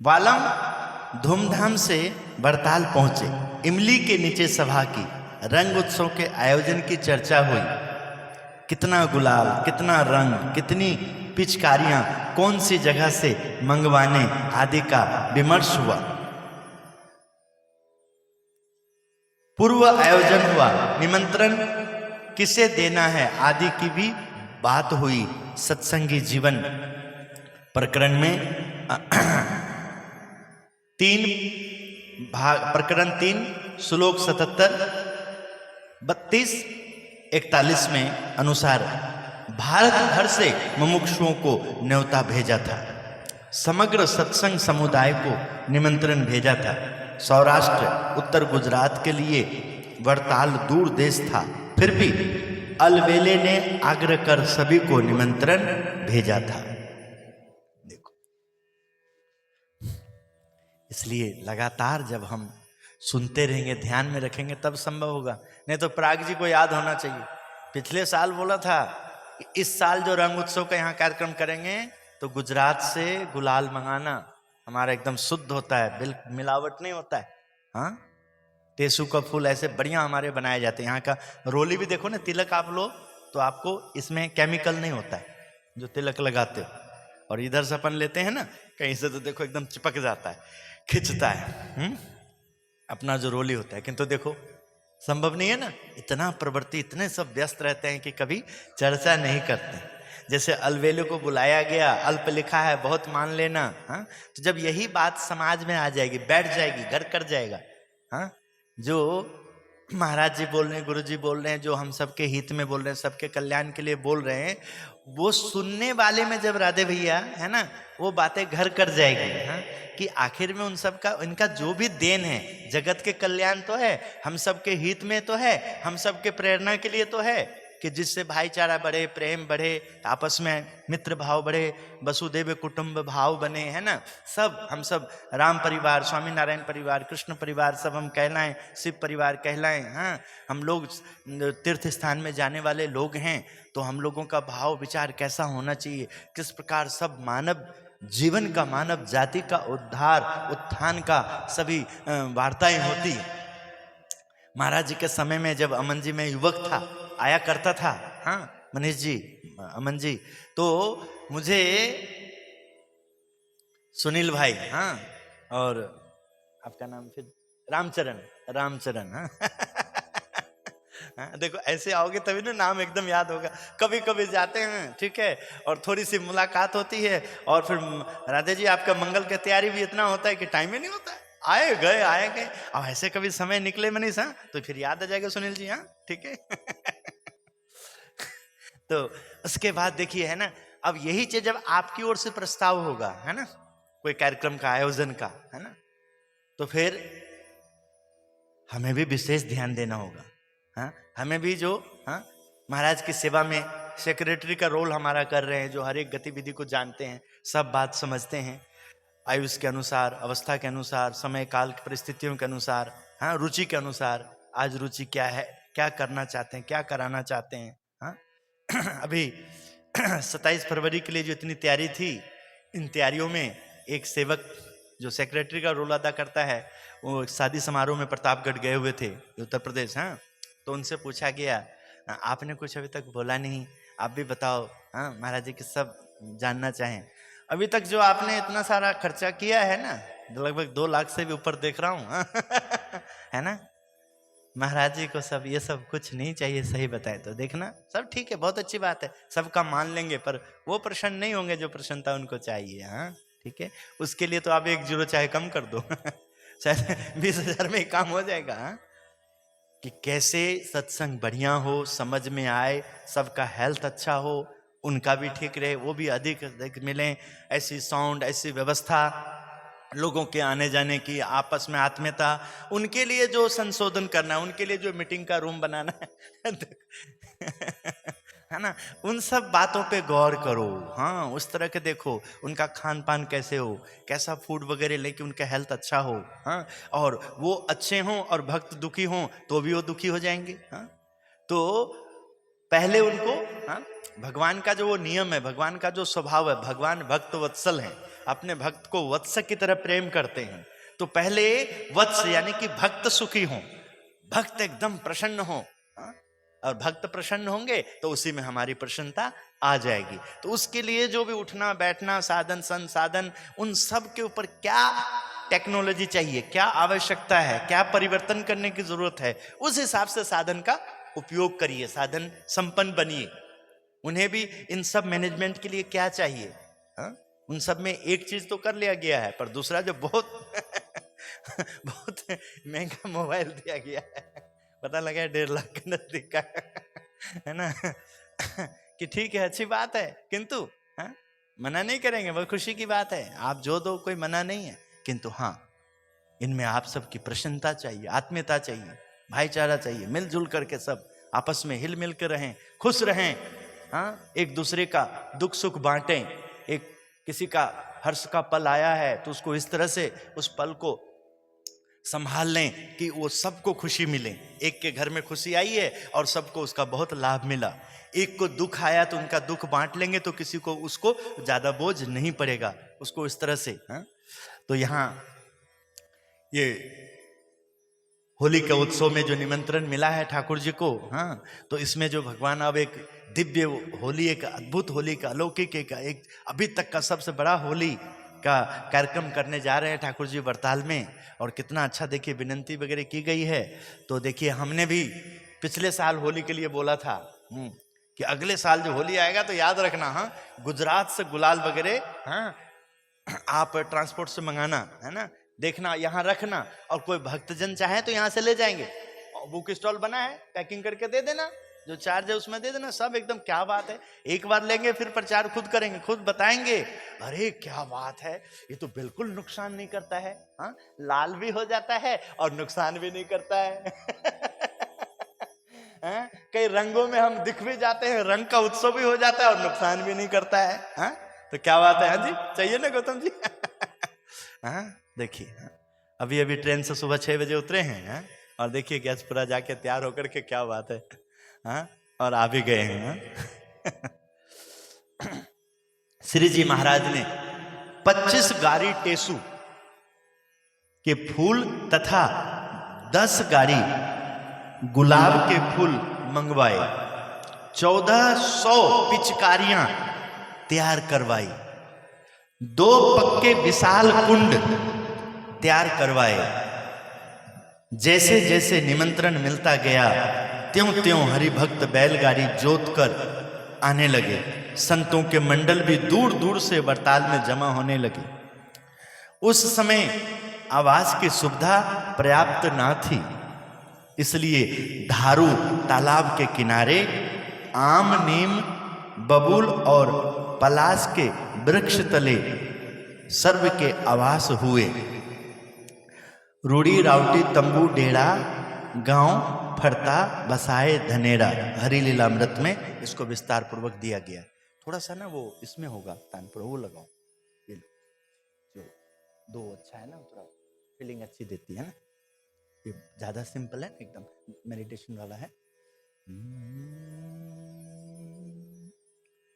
वालम धूमधाम से बड़ताल पहुंचे, इमली के नीचे सभा की, रंग उत्सव के आयोजन की चर्चा हुई। कितना गुलाल, कितना रंग, कितनी पिचकारियां, कौन सी जगह से मंगवाने आदि का विमर्श हुआ। पूर्व आयोजन हुआ, निमंत्रण किसे देना है आदि की भी बात हुई। सत्संगी जीवन प्रकरण में 3 भाग, प्रकरण 3 श्लोक 77, 32, 41 में अनुसार भारत भर से मुमुक्षुओं को न्योता भेजा था। समग्र सत्संग समुदाय को निमंत्रण भेजा था। सौराष्ट्र, उत्तर गुजरात के लिए वड़ताल दूर देश था, फिर भी अलवेले ने आग्रह कर सभी को निमंत्रण भेजा था। देखो, इसलिए लगातार जब हम सुनते रहेंगे, ध्यान में रखेंगे, तब संभव होगा। नहीं तो प्राग जी को याद होना चाहिए, पिछले साल बोला था कि इस साल जो रंग उत्सव का यहाँ कार्यक्रम करेंगे तो गुजरात से गुलाल मंगाना, हमारा एकदम शुद्ध होता है, बिल्कुल मिलावट नहीं होता है। हाँ, टेसू का फूल ऐसे बढ़िया हमारे बनाए जाते हैं। यहाँ का रोली भी देखो ना, तिलक आप लो तो आपको इसमें केमिकल नहीं होता है जो तिलक लगाते हो, और इधर से अपन लेते हैं ना कहीं से तो देखो एकदम चिपक जाता है, खिंचता है। अपना जो रोली होता है, किंतु देखो संभव नहीं है ना, इतना प्रवृत्ति, इतने सब व्यस्त रहते हैं कि कभी चर्चा नहीं करते। जैसे अलवेले को बुलाया गया, अल्प लिखा है बहुत मान लेना। हाँ, तो जब यही बात समाज में आ जाएगी, बैठ जाएगी, घर कर जाएगा। हाँ, जो महाराज जी बोल रहे हैं, गुरु जी बोल रहे हैं, जो हम सबके हित में बोल रहे हैं, सबके कल्याण के लिए बोल रहे हैं, वो सुनने वाले में जब राधे भैया है ना, वो बातें घर कर जाएगी। हाँ, कि आखिर में उन सब का, इनका जो भी देन है, जगत के कल्याण तो है, हम सबके हित में तो है, हम सबके प्रेरणा के लिए तो है कि जिससे भाईचारा बढ़े, प्रेम बढ़े, आपस में मित्र भाव बढ़े, वसुदेव कुटुंब भाव बने, है ना। सब हम सब राम परिवार, स्वामीनारायण परिवार, कृष्ण परिवार सब हम कहलाएं, शिव परिवार कहलाएं। हाँ, हम लोग तीर्थ स्थान में जाने वाले लोग हैं, तो हम लोगों का भाव विचार कैसा होना चाहिए, किस प्रकार सब मानव जीवन का, मानव जाति का उद्धार, उत्थान का सभी वार्ताएं होती। महाराज जी के समय में जब अमन जी में युवक था, आया करता था, हाँ मनीष जी, अमन जी, तो मुझे सुनील भाई, हाँ, और आपका नाम फिर रामचरण, रामचरण, हाँ देखो ऐसे आओगे तभी ना नाम एकदम याद होगा। कभी कभी जाते हैं, ठीक है, और थोड़ी सी मुलाकात होती है, और फिर राधे जी आपका मंगल की तैयारी भी इतना होता है कि टाइम ही नहीं होता है, आए गए। अब ऐसे कभी समय निकले मनीष, हाँ, तो फिर याद आ जाएगा सुनील जी, हाँ ठीक है तो उसके बाद देखिए, है ना, अब यही चीज जब आपकी ओर से प्रस्ताव होगा, है ना, कोई कार्यक्रम का आयोजन का, है ना, तो फिर हमें भी विशेष ध्यान देना होगा। हाँ, हमें भी जो, हाँ, महाराज की सेवा में सेक्रेटरी का रोल हमारा कर रहे हैं, जो हर एक गतिविधि को जानते हैं, सब बात समझते हैं, आयुष के अनुसार, अवस्था के अनुसार, समय काल की परिस्थितियों के अनुसार, हाँ, रुचि के अनुसार, आज रुचि क्या है, क्या करना चाहते हैं, क्या कराना चाहते हैं। हाँ अभी 27 फरवरी के लिए जो इतनी तैयारी थी, इन तैयारियों में एक सेवक जो सेक्रेटरी का रोल अदा करता है, वो शादी समारोह में प्रतापगढ़ गए हुए थे, उत्तर प्रदेश। हाँ, तो उनसे पूछा गया, आपने कुछ अभी तक बोला नहीं, आप भी बताओ। हाँ, महाराज जी की सब जानना चाहें। अभी तक जो आपने इतना सारा खर्चा किया है ना, लगभग 2 लाख से भी ऊपर देख रहा हूँ है ना, महाराज जी को सब ये सब कुछ नहीं चाहिए, सही बताए तो। देखना सब ठीक है, बहुत अच्छी बात है, सबका मान लेंगे, पर वो प्रसन्न नहीं होंगे जो प्रसन्नता उनको चाहिए। हाँ ठीक है, उसके लिए तो आप 1 जीरो चाहे कम कर दो शायद 20,000 में ही काम हो जाएगा। हाँ? कि कैसे सत्संग बढ़िया हो, समझ में आए, सबका हेल्थ अच्छा हो, उनका भी ठीक रहे, वो भी अधिक अधिक मिलें, ऐसी साउंड, ऐसी व्यवस्था, लोगों के आने जाने की, आपस में आत्मीयता, उनके लिए जो संशोधन करना है, उनके लिए जो मीटिंग का रूम बनाना है है ना, उन सब बातों पे गौर करो। हाँ, उस तरह के देखो उनका खान पान कैसे हो, कैसा फूड वगैरह लेके उनका हेल्थ अच्छा हो। हाँ, और वो अच्छे हों और भक्त दुखी हों तो भी वो दुखी हो जाएंगे। हाँ, तो पहले उनको, हाँ, भगवान का जो वो नियम है, भगवान का जो स्वभाव है, भगवान भक्त वत्सल हैं, अपने भक्त को वत्स की तरह प्रेम करते हैं। तो पहले वत्स यानी कि भक्त सुखी हों, भक्त एकदम प्रसन्न हो, हाँ? और भक्त प्रसन्न होंगे तो उसी में हमारी प्रसन्नता आ जाएगी। तो उसके लिए जो भी उठना बैठना, साधन संसाधन, उन सब के ऊपर क्या टेक्नोलॉजी चाहिए, क्या आवश्यकता है, क्या परिवर्तन करने की जरूरत है, उस हिसाब से साधन का उपयोग करिए, साधन संपन्न बनिए। उन्हें भी इन सब मैनेजमेंट के लिए क्या चाहिए, हाँ? उन सब में एक चीज तो कर लिया गया है, पर दूसरा जो बहुत बहुत महंगा मोबाइल दिया गया है, पता लगा 1.5 लाख के नजदीक का है ना कि ठीक है, अच्छी बात है, किंतु हाँ, मना नहीं करेंगे, बहुत खुशी की बात है, आप जो दो कोई मना नहीं है, किंतु हाँ, इनमें आप सबकी प्रसन्नता चाहिए, आत्मीयता चाहिए, भाईचारा चाहिए, मिलजुल करके सब आपस में हिल मिल कर रहें, खुश रहें। हाँ, एक दूसरे का दुख सुख बांटें। एक किसी का हर्ष का पल आया है तो उसको इस तरह से उस पल को संभाल लें कि वो सबको खुशी मिले। एक के घर में खुशी आई है और सबको उसका बहुत लाभ मिला, एक को दुख आया तो उनका दुख बांट लेंगे तो किसी को उसको ज्यादा बोझ नहीं पड़ेगा, उसको इस तरह से। हाँ? तो यहाँ ये होली के उत्सव में जो निमंत्रण मिला है ठाकुर जी को, हाँ, तो इसमें जो भगवान अब एक दिव्य होली, एक अद्भुत होली का, अलौकिक एक अभी तक का सबसे बड़ा होली का कार्यक्रम करने जा रहे हैं ठाकुर जी वरताल में। और कितना अच्छा देखिए विनंती वगैरह की गई है। तो देखिए हमने भी पिछले साल होली के लिए बोला था कि अगले साल जो होली आएगा तो याद रखना, हाँ, गुजरात से गुलाल वगैरह, हाँ, आप ट्रांसपोर्ट से मंगाना, है ना, देखना, यहाँ रखना, और कोई भक्तजन चाहे तो यहाँ से ले जाएंगे। बुक स्टॉल बना है, पैकिंग करके दे देना, जो चार्ज है उसमें दे देना, सब एकदम। क्या बात है, एक बार लेंगे फिर प्रचार खुद करेंगे, खुद बताएंगे, अरे क्या बात है, ये तो बिल्कुल नुकसान नहीं करता है। हाँ, लाल भी हो जाता है और नुकसान भी नहीं करता है कई रंगों में हम दिख भी जाते हैं, रंग का उत्सव भी हो जाता है और नुकसान भी नहीं करता है। हाँ, तो क्या बात है, हाँ जी, चाहिए ना गौतम जी हाँ, देखिए, अभी अभी ट्रेन से सुबह 6 बजे उतरे हैं, हाँ? और देखिए गैसपुरा जाके तैयार होकर के, क्या बात है, हाँ? और आ भी गए हैं। हाँ? श्री जी महाराज ने 25 गाड़ी टेसू के फूल तथा 10 गाड़ी गुलाब के फूल मंगवाए, 1400 पिचकारियां तैयार करवाई, 2 पक्के विशाल कुंड तैयार करवाए। जैसे जैसे निमंत्रण मिलता गया त्यों त्यों हरिभक्त बैलगाड़ी जोत कर आने लगे। संतों के मंडल भी दूर दूर से वरताल में जमा होने लगे। उस समय आवास की सुविधा पर्याप्त ना थी, इसलिए धारू तालाब के किनारे आम, नीम, बबूल और पलाश के वृक्ष तले सर्व के आवास हुए। रूड़ी रावटी तंबू डेरा गांव फरता बसाए धनेरा। हरि लीलामृत में इसको विस्तार पूर्वक दिया गया। थोड़ा सा ना वो इसमें होगा तानपुर, वो लगाओ, ये लो, जो 2 अच्छा है ना, थोड़ा फीलिंग अच्छी देती है ना, ये ज्यादा सिंपल है, एकदम मेडिटेशन वाला है।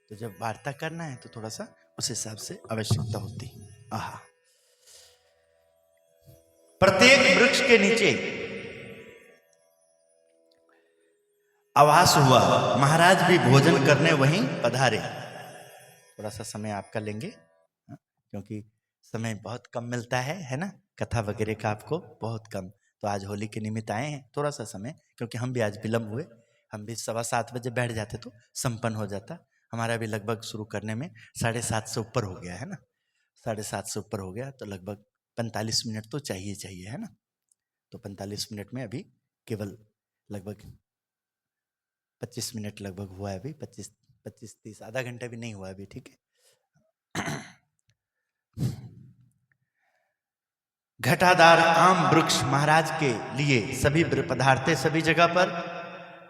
तो जब वार्ता करना है तो थोड़ा सा उस हिसाब से आवश्यकता होती है। आहा, प्रत्येक वृक्ष के नीचे आवास हुआ। महाराज भी भोजन करने वहीं पधारे। थोड़ा सा समय आपका लेंगे, क्योंकि समय बहुत कम मिलता है ना, कथा वगैरह का आपको बहुत कम। तो आज होली के निमित्त आए हैं, थोड़ा सा समय, क्योंकि हम भी आज विलम्ब हुए, हम भी 7:15 बजे बैठ जाते तो संपन्न हो जाता। हमारा भी लगभग शुरू करने में 7:30 से ऊपर हो गया है ना, 7:30 से ऊपर हो गया, तो लगभग 45 मिनट तो चाहिए, है ना। तो 45 मिनट में अभी केवल लगभग 25 मिनट लगभग हुआ है, अभी 25 25-30, आधा घंटा भी नहीं हुआ अभी, ठीक है। घटाधार आम वृक्ष महाराज के लिए सभी पदार्थे सभी जगह पर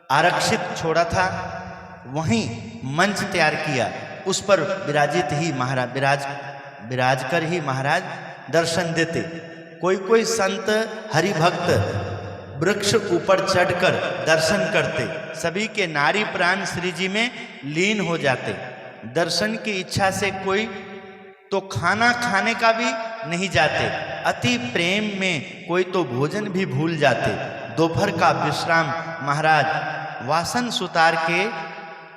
आरक्षित छोड़ा था। वहीं मंच तैयार किया, उस पर विराज कर ही महाराज दर्शन देते। कोई कोई संत हरिभक्त वृक्ष ऊपर चढ़कर दर्शन करते। सभी के नारी प्राण श्री जी में लीन हो जाते। दर्शन की इच्छा से कोई तो खाना खाने का भी नहीं जाते। अति प्रेम में कोई तो भोजन भी भूल जाते। दोपहर का विश्राम महाराज वासन सुतार के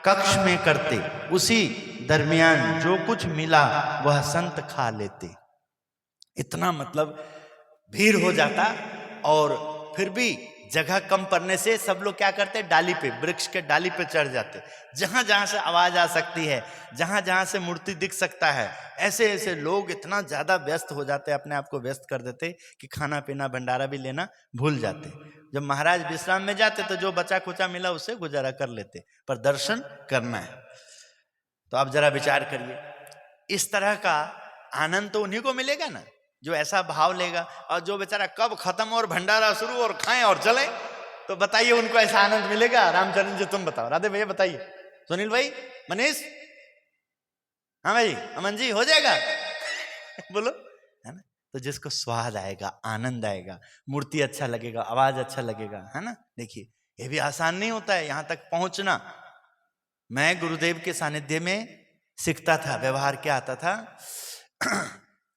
कक्ष में करते। उसी दरमियान जो कुछ मिला वह संत खा लेते। इतना मतलब भीड़ हो जाता, और फिर भी जगह कम पड़ने से सब लोग क्या करते, डाली पे, वृक्ष के डाली पे चढ़ जाते। जहां जहां से आवाज आ सकती है, जहां जहां से मूर्ति दिख सकता है, ऐसे ऐसे लोग इतना ज्यादा व्यस्त हो जाते, अपने आप को व्यस्त कर देते कि खाना पीना भंडारा भी लेना भूल जाते। जब महाराज विश्राम में जाते तो जो बचा कुचा मिला उससे गुजारा कर लेते, पर दर्शन करना है। तो आप जरा विचार करिए, इस तरह का आनंद तो उन्हीं को मिलेगा ना जो ऐसा भाव लेगा। और जो बेचारा कब खत्म और भंडारा शुरू और खाएं और चले, तो बताइए उनको ऐसा आनंद मिलेगा? रामचरण जी तुम बताओ, राधे भैया बताइए, सुनील भाई, मनीष, हाँ भाई, अमन जी, हो जाएगा? बोलो, है ना? तो जिसको स्वाद आएगा, आनंद आएगा, मूर्ति अच्छा लगेगा, आवाज अच्छा लगेगा, है ना। देखिए ये भी आसान नहीं होता है यहां तक पहुंचना। मैं गुरुदेव के सानिध्य में सीखता था, व्यवहार क्या आता था,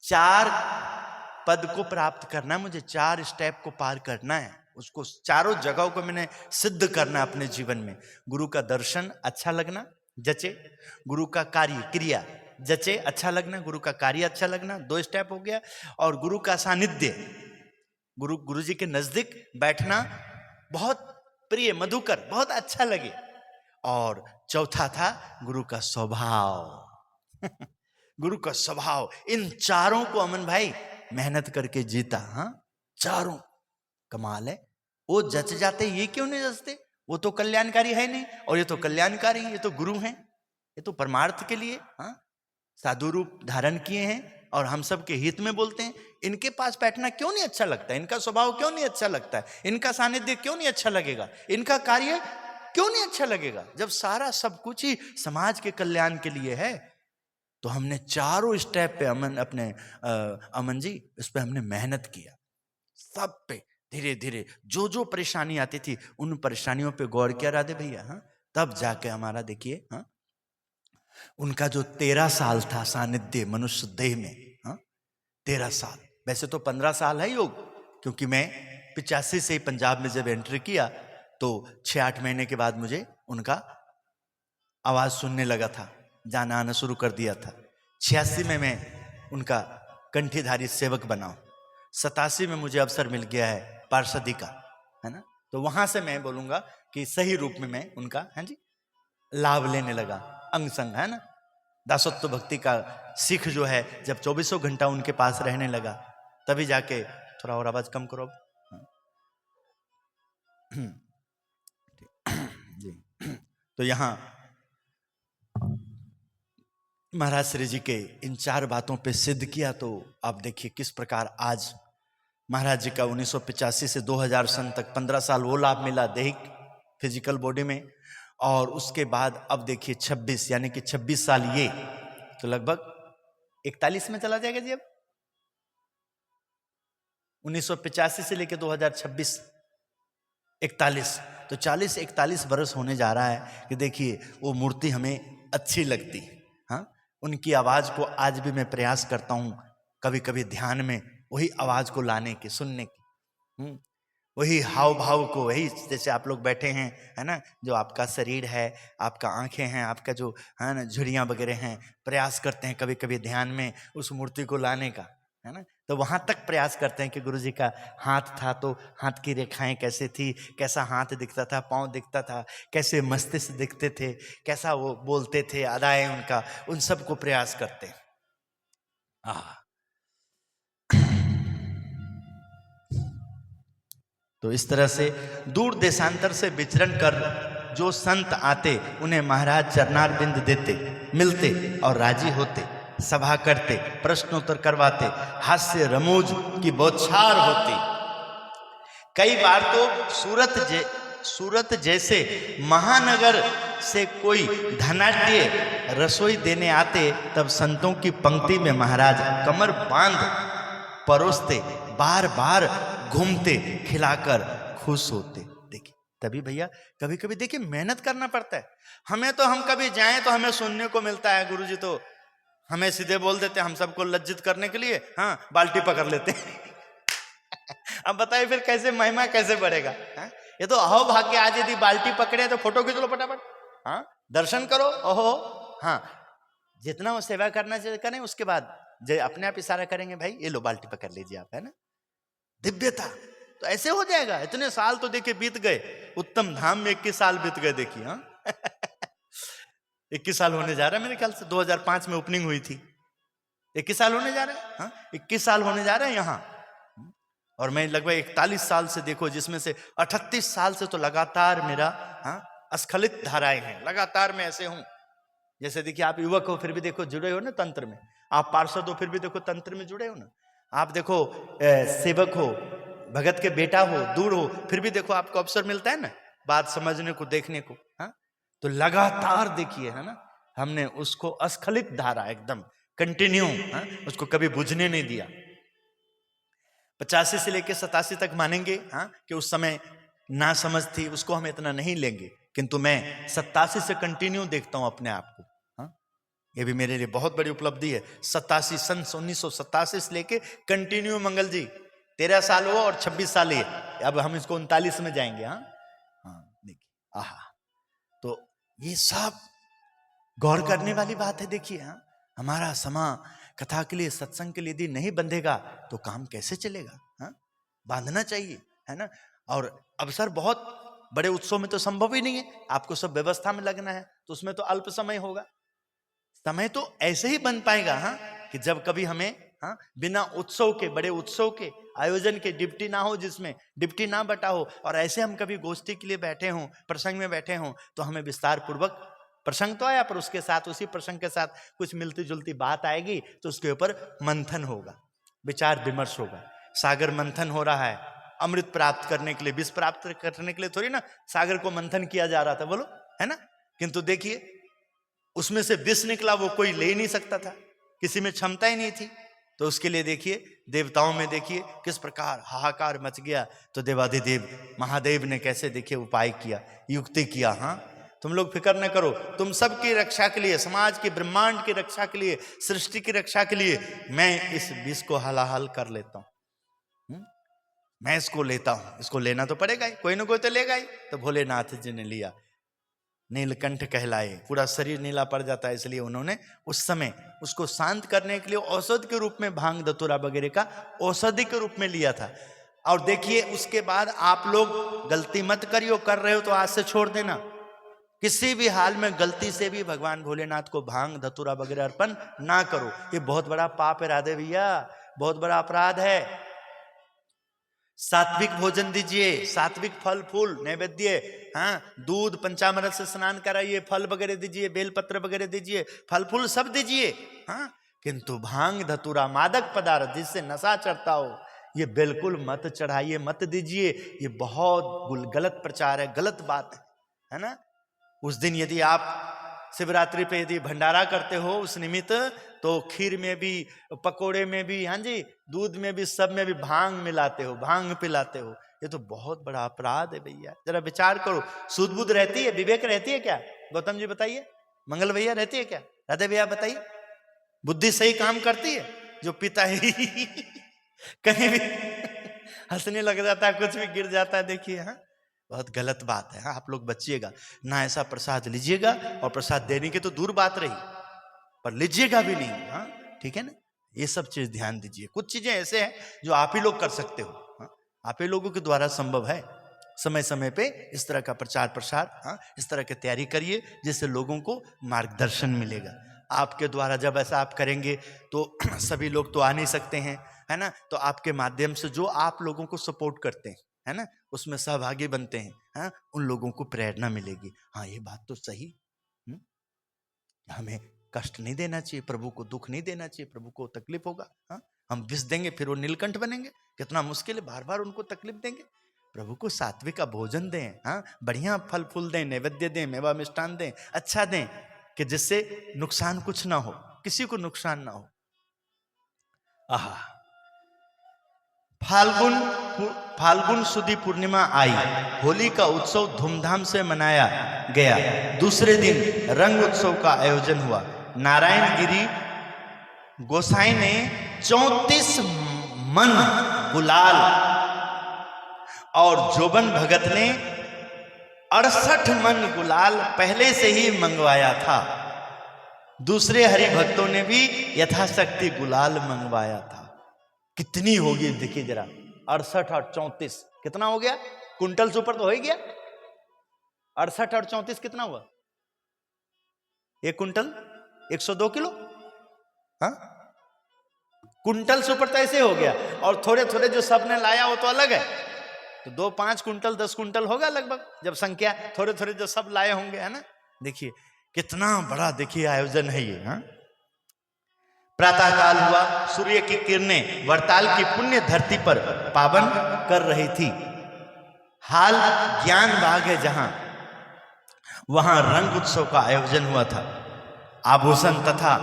4 पद को प्राप्त करना है मुझे, 4 स्टेप को पार करना है, उसको चारों जगहों को मैंने सिद्ध करना अपने जीवन में। गुरु का दर्शन अच्छा लगना, जचे। गुरु का कार्य क्रिया जचे, अच्छा लगना। गुरु का कार्य अच्छा लगना, 2 स्टेप हो गया। और गुरु का सानिध्य, गुरु जी के नजदीक बैठना बहुत प्रिय, मधुकर, बहुत अच्छा लगे। और चौथा था गुरु का स्वभाव। गुरु का स्वभाव, इन चारों को अमन भाई मेहनत करके जीता। हाँ, चारों कमाल है। वो जच जाते, ये क्यों नहीं जचते? वो तो कल्याणकारी है नहीं, और ये तो कल्याणकारी, ये तो गुरु हैं, ये तो परमार्थ के लिए हाँ साधु रूप धारण किए हैं और हम सब के हित में बोलते हैं। इनके पास बैठना क्यों नहीं अच्छा लगता? इनका स्वभाव क्यों नहीं अच्छा लगता है? इनका सानिध्य क्यों नहीं अच्छा लगेगा? इनका कार्य क्यों नहीं अच्छा लगेगा? जब सारा सब कुछ ही समाज के कल्याण के लिए है। तो हमने चारों स्टेप पे अमन जी, इस पे हमने मेहनत किया, सब पे धीरे धीरे जो जो परेशानी आती थी उन परेशानियों पे गौर किया राधे भैया। हाँ, तब जाके हमारा देखिए, हाँ, उनका जो 13 साल था सानिध्य मनुष्य देह में, हाँ 13 साल, वैसे तो 15 साल है योग, क्योंकि मैं 85 से ही पंजाब में जब एंट्री किया तो 6-8 महीने के बाद मुझे उनका आवाज सुनने लगा था, जाना आना शुरू कर दिया था। 86 में मैं उनका कंठीधारी सेवक बना। 87 में मुझे अवसर मिल गया है पार्षदी का, है ना। तो वहां से मैं बोलूंगा कि सही रूप में मैं उनका, हाँ जी, लाभ लेने लगा, अंग संग, है ना। दासत्व भक्ति का सीख जो है जब 24 घंटा उनके पास रहने लगा, तभी जाके, थोड़ा और आवाज कम करो जी। तो यहां महाराज श्री जी के इन 4 बातों पे सिद्ध किया। तो आप देखिए किस प्रकार आज महाराज जी का 1985 से 2000 सन तक 15 साल वो लाभ मिला दैहिक फिजिकल बॉडी में, और उसके बाद अब देखिए 26, यानी कि 26 साल ये, तो लगभग 41 में चला जाएगा जी। अब 1985 से लेकर 2026 41, तो 40-41 वर्ष होने जा रहा है कि देखिए वो मूर्ति हमें अच्छी लगती। हाँ, उनकी आवाज को आज भी मैं प्रयास करता हूँ कभी कभी ध्यान में वही आवाज को लाने की, सुनने की, वही हाव भाव को, वही जैसे आप लोग बैठे हैं, है ना, जो आपका शरीर है, आपका आंखें हैं, आपका जो है ना झुर्रियाँ वगैरह हैं, प्रयास करते हैं कभी कभी ध्यान में उस मूर्ति को लाने का, है ना। तो वहां तक प्रयास करते हैं कि गुरु जी का हाथ था तो हाथ की रेखाएं कैसे थी, कैसा हाथ दिखता था, पाँव दिखता था, कैसे मस्तिष्क दिखते थे, कैसा वो बोलते थे, अदाएं उनका, उन सब को प्रयास करते हैं। तो इस तरह से दूर देशांतर से विचरण कर जो संत आते उन्हें महाराज चरणार बिंद देते, मिलते और राजी होते, सभा करते, प्रश्नोत्तर करवाते, हास्य रमूज की बौछार होती। कई बार तो सूरत जैसे महानगर से कोई धनाढ्य रसोई देने आते, तब संतों की पंक्ति में महाराज कमर बांध परोसते, बार बार घूमते, खिलाकर खुश होते। देखिए, तभी भैया कभी कभी देखिए मेहनत करना पड़ता है। हमें तो, हम कभी जाएं तो हमें सुनने को मिलता है, गुरुजी तो हमें सीधे बोल देते, हम सबको लज्जित करने के लिए हाँ बाल्टी पकड़ लेते अब बताइए फिर कैसे महिमा कैसे बढ़ेगा? ये तो अहो भाग्य, आज यदि बाल्टी पकड़े तो फोटो खींच लो फटाफट, हाँ दर्शन करो, ओहो हाँ जितना वो सेवा करना चाहिए करें, उसके बाद अपने आप इशारा करेंगे, भाई ये लो बाल्टी पकड़ लीजिए आप, है ना। दिव्यता तो ऐसे हो जाएगा। इतने साल तो देखिए बीत गए, उत्तम धाम में 21 साल बीत गए देखिए। हाँ 21 साल होने जा रहा है मेरे ख्याल से, 2005 में ओपनिंग हुई थी, 21 साल होने जा रहे हैं। हाँ 21 साल होने जा रहे हैं यहाँ, और मैं लगभग 41 साल से देखो, जिसमें से 38 साल से तो लगातार मेरा हाँ स्खलित धाराएं हैं, लगातार मैं ऐसे हूं। जैसे देखिए आप युवक हो फिर भी देखो जुड़े हो ना तंत्र में, आप पार्षद हो फिर भी देखो तंत्र में जुड़े हो ना, आप देखो सेवक हो, भगत के बेटा हो, दूर हो, फिर भी देखो आपको अवसर मिलता है ना बात समझने को, देखने को। हाँ तो लगातार देखिए, है ना, हमने उसको अस्खलित धारा एकदम कंटिन्यू, हाँ उसको कभी बुझने नहीं दिया। 85 से लेकर 87 तक मानेंगे हाँ कि उस समय ना समझ थी, उसको हम इतना नहीं लेंगे, किंतु मैं 87 से कंटिन्यू देखता हूं अपने आप को। हाँ ये भी मेरे लिए बहुत बड़ी उपलब्धि है। 87 सन 1987 से लेके कंटिन्यू, मंगल जी 13 साल हुआ और 26 साल है, अब हम इसको 39 में जाएंगे। हाँ हाँ देखिए, आहा, तो ये सब गौर करने वाली बात है। देखिए हाँ हमारा समा कथा के लिए, सत्संग के लिए यदि नहीं बंधेगा तो काम कैसे चलेगा? हाँ बांधना चाहिए, है ना। और अवसर बहुत बड़े उत्सव में तो संभव ही नहीं है, आपको सब व्यवस्था में लगना है, तो उसमें तो अल्प समय होगा। समय तो ऐसे ही बन पाएगा हाँ कि जब कभी हमें हाँ बिना उत्सव के, बड़े उत्सव के आयोजन के डिप्टी ना हो, जिसमें डिप्टी ना बटा हो, और ऐसे हम कभी गोष्ठी के लिए बैठे हों, प्रसंग में बैठे हों, तो हमें विस्तार पूर्वक प्रसंग तो आया, पर उसके साथ, उसी प्रसंग के साथ कुछ मिलती जुलती बात आएगी, तो उसके ऊपर मंथन होगा, विचार विमर्श होगा। सागर मंथन हो रहा है अमृत प्राप्त करने के लिए, विष प्राप्त करने के लिए थोड़ी ना सागर को मंथन किया जा रहा था, बोलो, है ना। किंतु देखिए उसमें से विष निकला, वो कोई ले ही नहीं सकता था, किसी में क्षमता ही नहीं थी। तो उसके लिए देखिए देवताओं में देखिए किस प्रकार हाहाकार मच गया। तो देवाधिदेव महादेव ने कैसे देखिए उपाय किया, युक्ति किया। हाँ तुम लोग फिक्र न करो, तुम सबकी रक्षा के लिए, समाज के, ब्रह्मांड की रक्षा के लिए, सृष्टि की रक्षा के लिए मैं इस विष को हलाहल कर लेता हूं। मैं इसको लेता हूं, इसको लेना तो पड़ेगा ही, कोई ना कोई तो लेगा ही। तो भोलेनाथ जी ने लिया, नीलकंठ कहलाए, पूरा शरीर नीला पड़ जाता है, इसलिए उन्होंने उस समय उसको शांत करने के लिए औषधि के रूप में भांग धतूरा वगैरह का औषधि के रूप में लिया था। और देखिए उसके बाद आप लोग गलती मत करियो, कर रहे हो तो आज से छोड़ देना, किसी भी हाल में गलती से भी भगवान भोलेनाथ को भांग धतूरा वगैरह अर्पण ना करो। ये बहुत बड़ा पाप है राधे भैया, बहुत बड़ा अपराध है। सात्विक भोजन दीजिए, सात्विक फल फूल नैवेद्य, हाँ दूध पंचामृत से स्नान कराइए, फल वगैरह दीजिए, बेलपत्र वगैरह दीजिए, फल फूल सब दीजिए। हाँ किंतु भांग धतूरा मादक पदार्थ जिससे नशा चढ़ता हो, ये बिल्कुल मत चढ़ाइए, मत दीजिए। ये बहुत गलत प्रचार है, गलत बात है ना। उस दिन यदि आप शिवरात्रि पे यदि भंडारा करते हो उस निमित्त, तो खीर में भी, पकोड़े में भी, हाँ जी दूध में भी, सब में भी भांग मिलाते हो, भांग पिलाते हो, ये तो बहुत बड़ा अपराध है भैया। जरा विचार करो, सूझ बूझ रहती है, विवेक रहती है क्या? गौतम जी बताइए, मंगल भैया रहती है क्या? राधे भैया बताइए, बुद्धि सही काम करती है? जो पिता ही कहीं भी हंसने लग जाता है, कुछ भी गिर जाता है, देखिए हाँ बहुत गलत बात है। हाँ आप लोग बचिएगा ना, ऐसा प्रसाद लीजिएगा, और प्रसाद देने की तो दूर बात रही, पर लीजिएगा भी नहीं। हाँ ठीक है ना, ये सब चीज ध्यान दीजिए। कुछ चीजें ऐसे हैं जो आप ही लोग कर सकते हो, हाँ आप ही लोगों के द्वारा संभव है। समय समय पे इस तरह का प्रचार प्रसार, हाँ इस तरह की तैयारी करिए, जिससे लोगों को मार्गदर्शन मिलेगा। आपके द्वारा जब ऐसा आप करेंगे तो सभी लोग तो आ नहीं सकते हैं, है ना, तो आपके माध्यम से जो आप लोगों को सपोर्ट करते हैं, है ना, उसमें सहभागी बनते हैं, हाँ, उन लोगों को प्रेरणा मिलेगी। हाँ, ये बात तो सही, हमें कष्ट नहीं देना चाहिए, प्रभु को दुख नहीं देना चाहिए, प्रभु को तकलीफ होगा। हाँ, हम विष देंगे फिर वो नीलकंठ बनेंगे, कितना मुश्किल है, बार बार उनको तकलीफ देंगे। प्रभु को सात्विक का भोजन दें, हाँ, बढ़िया फल फूल दें, नैवेद्य दें, मेवा मिष्ठान दें, अच्छा दें, कि जिससे नुकसान कुछ ना हो, किसी को नुकसान ना हो। आहा, फाल्गुन सुदी पूर्णिमा आई, होली का उत्सव धूमधाम से मनाया गया। दूसरे दिन रंग उत्सव का आयोजन हुआ। नारायण गिरी गोसाई ने 34 मन गुलाल और जोबन भगत ने 68 मन गुलाल पहले से ही मंगवाया था। दूसरे हरि भक्तों ने भी यथाशक्ति गुलाल मंगवाया था। कितनी होगी देखिए जरा, 68 और 34 कितना हो गया? कुंटल से ऊपर तो हो ही गया। 68 और 34 कितना हुआ? एक कुंटल 102 किलो। हाँ, कुंटल से ऊपर तो ऐसे हो गया। और थोड़े थोड़े जो सबने लाया वो तो अलग है, तो 2 5 कुंटल 10 कुंटल होगा लगभग, जब संख्या थोड़े थोड़े जो सब लाए होंगे, है ना। देखिए कितना बड़ा, देखिए आयोजन है ये। हाँ, प्रातः काल हुआ, सूर्य की किरणें वरताल की पुण्य धरती पर पावन कर रही थी। हाल ज्ञान बाग है जहां, वहां रंग उत्सव का आयोजन हुआ था। आभूषण तथा,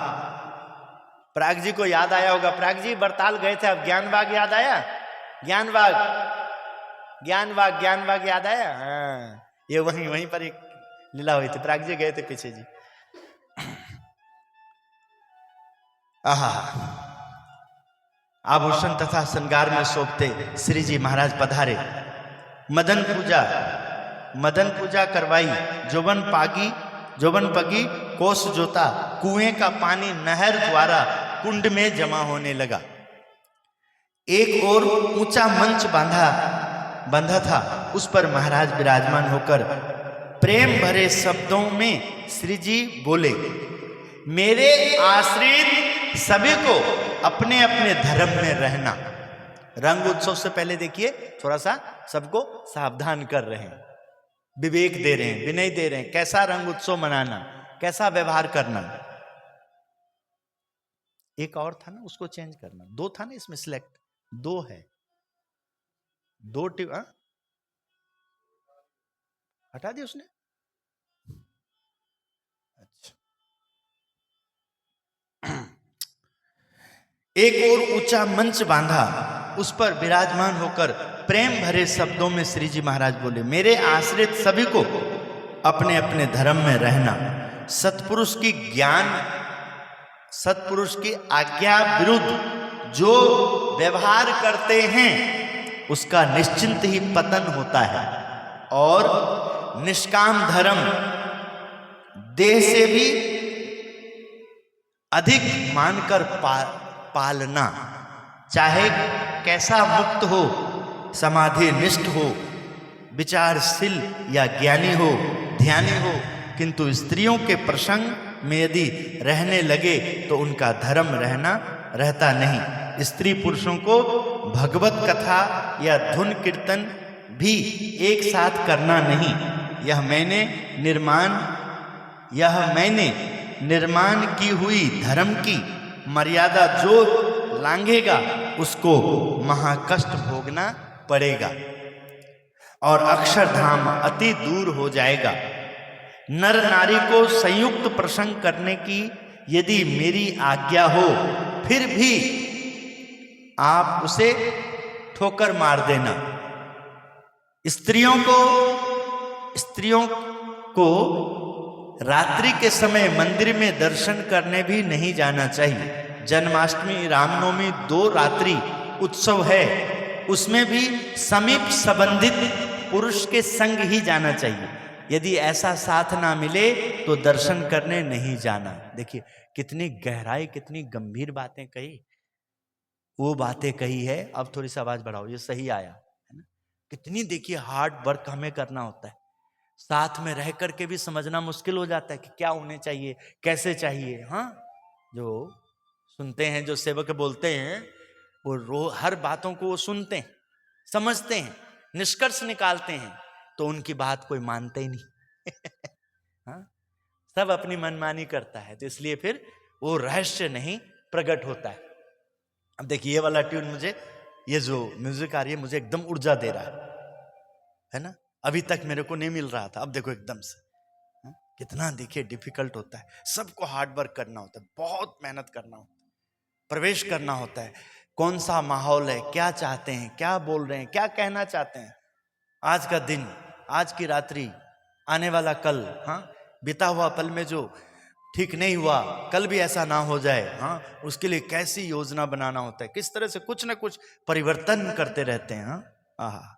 प्राग जी को याद आया होगा, प्राग जी वरताल गए थे, अब ज्ञान बाग याद आया? ज्ञान बाग याद आया? हाँ, ये वहीं पर एक लीला हुई थी, प्राग जी गए थे पीछे जी। आहा, आभूषण तथा श्रृंगार में शोभते श्री जी महाराज पधारे। मदन पूजा करवाई। जोबन पगी कोस जोता, कुएं का पानी नहर द्वारा कुंड में जमा होने लगा। एक और ऊंचा मंच बांधा था, उस पर महाराज विराजमान होकर प्रेम भरे शब्दों में श्री जी बोले, मेरे आश्रित सभी को अपने अपने धर्म में रहना। रंग उत्सव से पहले देखिए थोड़ा सा सबको सावधान कर रहे हैं, विवेक दे रहे हैं, विनय दे रहे हैं, कैसा रंग उत्सव मनाना, कैसा व्यवहार करना। एक और था ना, उसको चेंज करना। 2 था ना इसमें, सिलेक्ट 2 है, 2 हटा दिया उसने। अच्छा, एक और ऊंचा मंच बांधा, उस पर विराजमान होकर प्रेम भरे शब्दों में श्री जी महाराज बोले, मेरे आश्रित सभी को अपने अपने धर्म में रहना। सत्पुरुष की आज्ञा विरुद्ध जो व्यवहार करते हैं उसका निश्चिंत ही पतन होता है, और निष्काम धर्म देह से भी अधिक मानकर पालना, चाहे कैसा मुक्त हो, समाधि निष्ठ हो, विचारशील या ज्ञानी हो, ध्यानी हो, किंतु स्त्रियों के प्रसंग में यदि रहने लगे तो उनका धर्म रहता नहीं। स्त्री पुरुषों को भगवत कथा या धुन कीर्तन भी एक साथ करना नहीं। यह मैंने निर्माण की हुई धर्म की मर्यादा जो लांघेगा उसको महाकष्ट भोगना पड़ेगा और अक्षरधाम अति दूर हो जाएगा। नर नारी को संयुक्त प्रसंग करने की यदि मेरी आज्ञा हो, फिर भी आप उसे ठोकर मार देना। स्त्रियों को रात्रि के समय मंदिर में दर्शन करने भी नहीं जाना चाहिए। जन्माष्टमी, रामनवमी 2 रात्रि उत्सव है, उसमें भी समीप संबंधित पुरुष के संग ही जाना चाहिए। यदि ऐसा साथ ना मिले तो दर्शन करने नहीं जाना। देखिए कितनी गहराई, कितनी गंभीर बातें कही, वो बातें कही है। अब थोड़ी सी आवाज बढ़ाओ, ये सही आया है ना। कितनी देखिए हार्ड वर्क हमें करना होता है, साथ में रह करके भी समझना मुश्किल हो जाता है कि क्या होने चाहिए, कैसे चाहिए। हाँ, जो सुनते हैं, जो सेवक बोलते हैं, वो हर बातों को वो सुनते हैं, समझते हैं, निष्कर्ष निकालते हैं तो उनकी बात कोई मानता ही नहीं। हाँ? सब अपनी मनमानी करता है, तो इसलिए फिर वो रहस्य नहीं प्रकट होता है। अब देखिए ये वाला ट्यून, मुझे ये जो म्यूजिक आ रही है मुझे एकदम ऊर्जा दे रहा है ना, अभी तक मेरे को नहीं मिल रहा था, अब देखो एकदम से। हाँ? कितना देखिए डिफिकल्ट होता है, सबको हार्ड वर्क करना होता है, बहुत मेहनत करना होता है, प्रवेश करना होता है, कौन सा माहौल है, क्या चाहते हैं, क्या बोल रहे हैं, क्या कहना चाहते हैं, आज का दिन, आज की रात्रि, आने वाला कल, हाँ बीता हुआ पल में जो ठीक नहीं हुआ, कल भी ऐसा ना हो जाए, हाँ उसके लिए कैसी योजना बनाना होता है, किस तरह से कुछ ना कुछ परिवर्तन करते रहते हैं। हाँ आहा,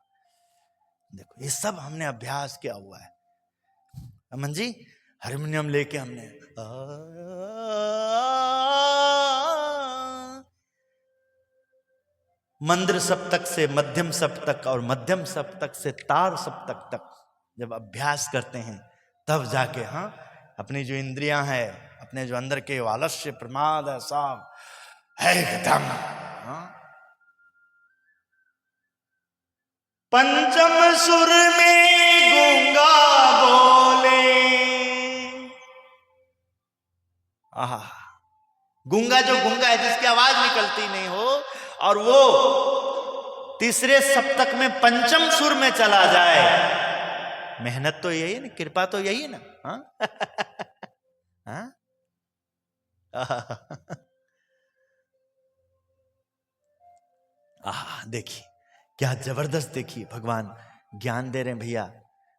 देखो ये सब हमने अभ्यास किया हुआ है। अमन जी हारमोनियम लेके हमने मंद्र सप्तक से मध्यम सप्तक और मध्यम सप्तक से तार सप्तक तक जब अभ्यास करते हैं तब जाके हाँ अपनी जो इंद्रियां हैं, अपने जो अंदर के आलस्य प्रमाद है सब एकदम हाँ पंचम सुर में गूंगा बोले। आहा, गूंगा जो गूंगा है जिसकी आवाज निकलती नहीं हो और वो तीसरे सप्तक में पंचम सुर में चला जाए, मेहनत तो यही है ना, कृपा तो यही है ना। हाँ देखिए क्या जबरदस्त, देखिए भगवान ज्ञान दे रहे हैं, भैया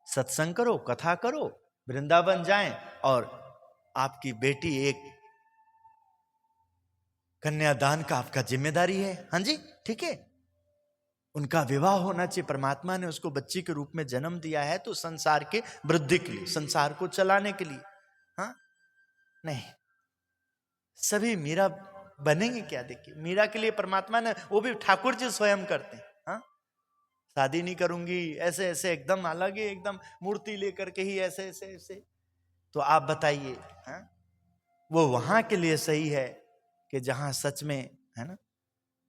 सत्संग करो, कथा करो, वृंदावन जाएं और आपकी बेटी एक कन्यादान का आपका जिम्मेदारी है। हाँ जी ठीक है, उनका विवाह होना चाहिए, परमात्मा ने उसको बच्ची के रूप में जन्म दिया है तो संसार के वृद्धि के लिए, संसार को चलाने के लिए। हाँ नहीं सभी मीरा बनेंगे क्या, देखिए मीरा के लिए परमात्मा ने, वो भी ठाकुर जी स्वयं करते हैं। हाँ शादी नहीं करूंगी ऐसे ऐसे एकदम अलग ही एकदम मूर्ति लेकर के ही ऐसे ऐसे ऐसे, तो आप बताइए हाँ वो वहां के लिए सही है कि जहां सच में है ना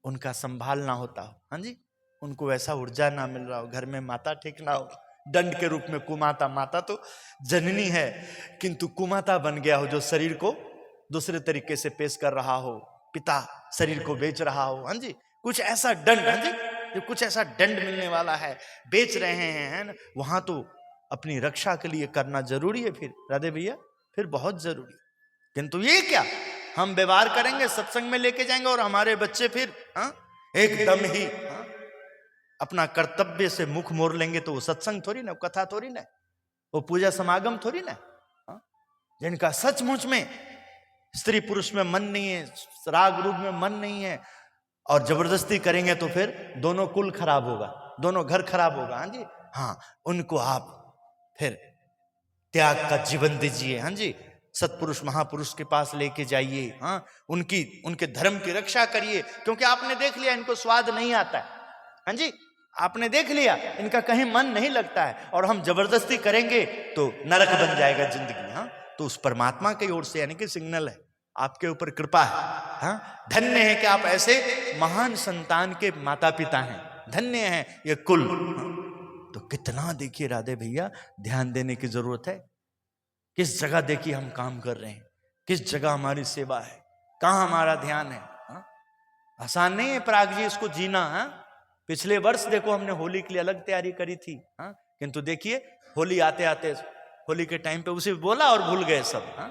उनका संभालना होता हो। हाँ जी उनको वैसा ऊर्जा ना मिल रहा हो, घर में माता ठीक ना हो, दंड के रूप में कुमाता, माता तो जननी है किंतु कुमाता बन गया हो, जो शरीर को दूसरे तरीके से पेश कर रहा हो, पिता शरीर को बेच रहा हो। हाँ जी कुछ ऐसा दंड, हाँ जी जो कुछ ऐसा दंड मिलने वाला है, बेच रहे हैं है ना, वहां तो अपनी रक्षा के लिए करना जरूरी है, फिर राधे भैया फिर बहुत जरूरी। किंतु ये क्या हम व्यवहार करेंगे, सत्संग में लेके जाएंगे और हमारे बच्चे फिर हाँ एकदम ही हाँ अपना कर्तव्य से मुख मोड़ लेंगे, तो वो सत्संग थोड़ी ना, कथा थोड़ी ना, वो पूजा समागम थोड़ी ना। हाँ? जिनका सचमुच में स्त्री पुरुष में मन नहीं है, राग रूप में मन नहीं है और जबरदस्ती करेंगे तो फिर दोनों कुल खराब होगा, दोनों घर खराब होगा। हाँ जी हाँ उनको आप फिर त्याग का जीवन दीजिए। हाँ जी सत्पुरुष महापुरुष के पास लेके जाइए, हाँ उनके धर्म की रक्षा करिए, क्योंकि आपने देख लिया इनको स्वाद नहीं आता है। हाँ जी आपने देख लिया इनका कहीं मन नहीं लगता है और हम जबरदस्ती करेंगे तो नरक बन जाएगा जिंदगी। हाँ तो उस परमात्मा की ओर से यानी कि सिग्नल है, आपके ऊपर कृपा है। हाँ धन्य है कि आप ऐसे महान संतान के माता पिता हैं, धन्य है ये कुल। हाँ? तो कितना देखिए राधे भैया ध्यान देने की जरूरत है, किस जगह देखिए हम काम कर रहे हैं, किस जगह हमारी सेवा है, कहां हमारा ध्यान है। हाँ? आसान नहीं है पराग जी इसको जीना। हाँ पिछले वर्ष देखो हमने होली के लिए अलग तैयारी करी थी, हाँ किंतु देखिए होली आते आते होली के टाइम पे उसे बोला और भूल गए सब। हाँ?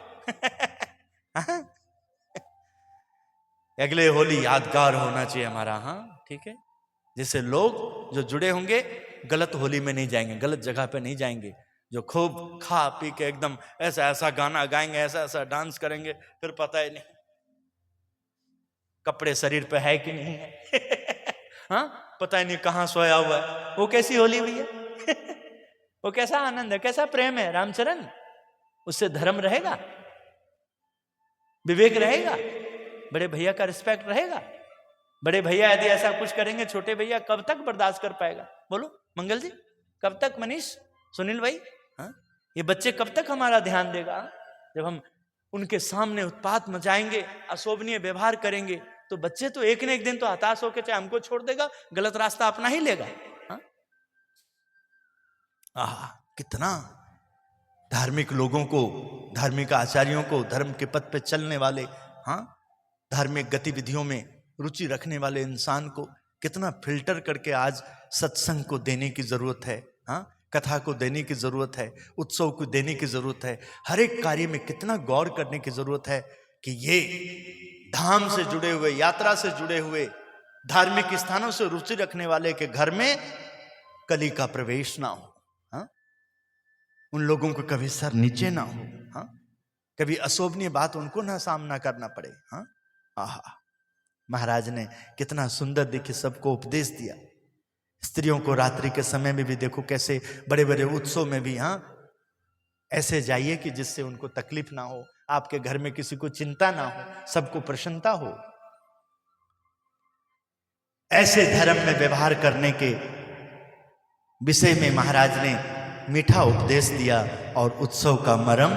अगले होली यादगार होना चाहिए हमारा। हाँ ठीक है, जिससे लोग जो जुड़े होंगे गलत होली में नहीं जाएंगे, गलत जगह पे नहीं जाएंगे, जो खूब खा पी के एकदम ऐसा ऐसा गाना गाएंगे, ऐसा ऐसा डांस करेंगे, फिर पता ही नहीं कपड़े शरीर पे है कि नहीं है। हाँ पता ही नहीं कहाँ सोया हुआ है। वो कैसी होली भैया? वो कैसा आनंद है, कैसा प्रेम है रामचरण? उससे धर्म रहेगा, विवेक रहेगा, बड़े भैया का रिस्पेक्ट रहेगा। बड़े भैया यदि ऐसा कुछ करेंगे छोटे भैया कब तक बर्दाश्त कर पाएगा? बोलो मंगल जी, कब तक? मनीष, सुनील भाई, हाँ ये बच्चे कब तक हमारा ध्यान देगा? जब हम उनके सामने उत्पात मचाएंगे, अशोभनीय व्यवहार करेंगे, तो बच्चे तो एक न एक दिन तो हताश होकर चाहे हमको छोड़ देगा, गलत रास्ता अपना ही लेगा। हाँ आह, कितना धार्मिक लोगों को, धार्मिक आचार्यों को, धर्म के पथ पे चलने वाले, हाँ, धार्मिक गतिविधियों में रुचि रखने वाले इंसान को कितना फिल्टर करके आज सत्संग को देने की जरूरत है, हाँ, कथा को देने की जरूरत है, उत्सव को देने की जरूरत है, हर एक कार्य में कितना गौर करने की जरूरत है कि ये धाम से जुड़े हुए, यात्रा से जुड़े हुए, धार्मिक स्थानों से रुचि रखने वाले के घर में कली का प्रवेश ना हो, हाँ, उन लोगों को कभी सर नीचे ना हो, हाँ, कभी अशोभनीय बात उनको ना सामना करना पड़े, हाँ। आहा, महाराज ने कितना सुंदर देखिए सबको उपदेश दिया। स्त्रियों को रात्रि के समय में भी देखो कैसे बड़े बड़े उत्सव में भी, हाँ, ऐसे जाइए कि जिससे उनको तकलीफ ना हो, आपके घर में किसी को चिंता ना हो, सबको प्रसन्नता हो। ऐसे धर्म में व्यवहार करने के विषय में महाराज ने मीठा उपदेश दिया और उत्सव का मर्म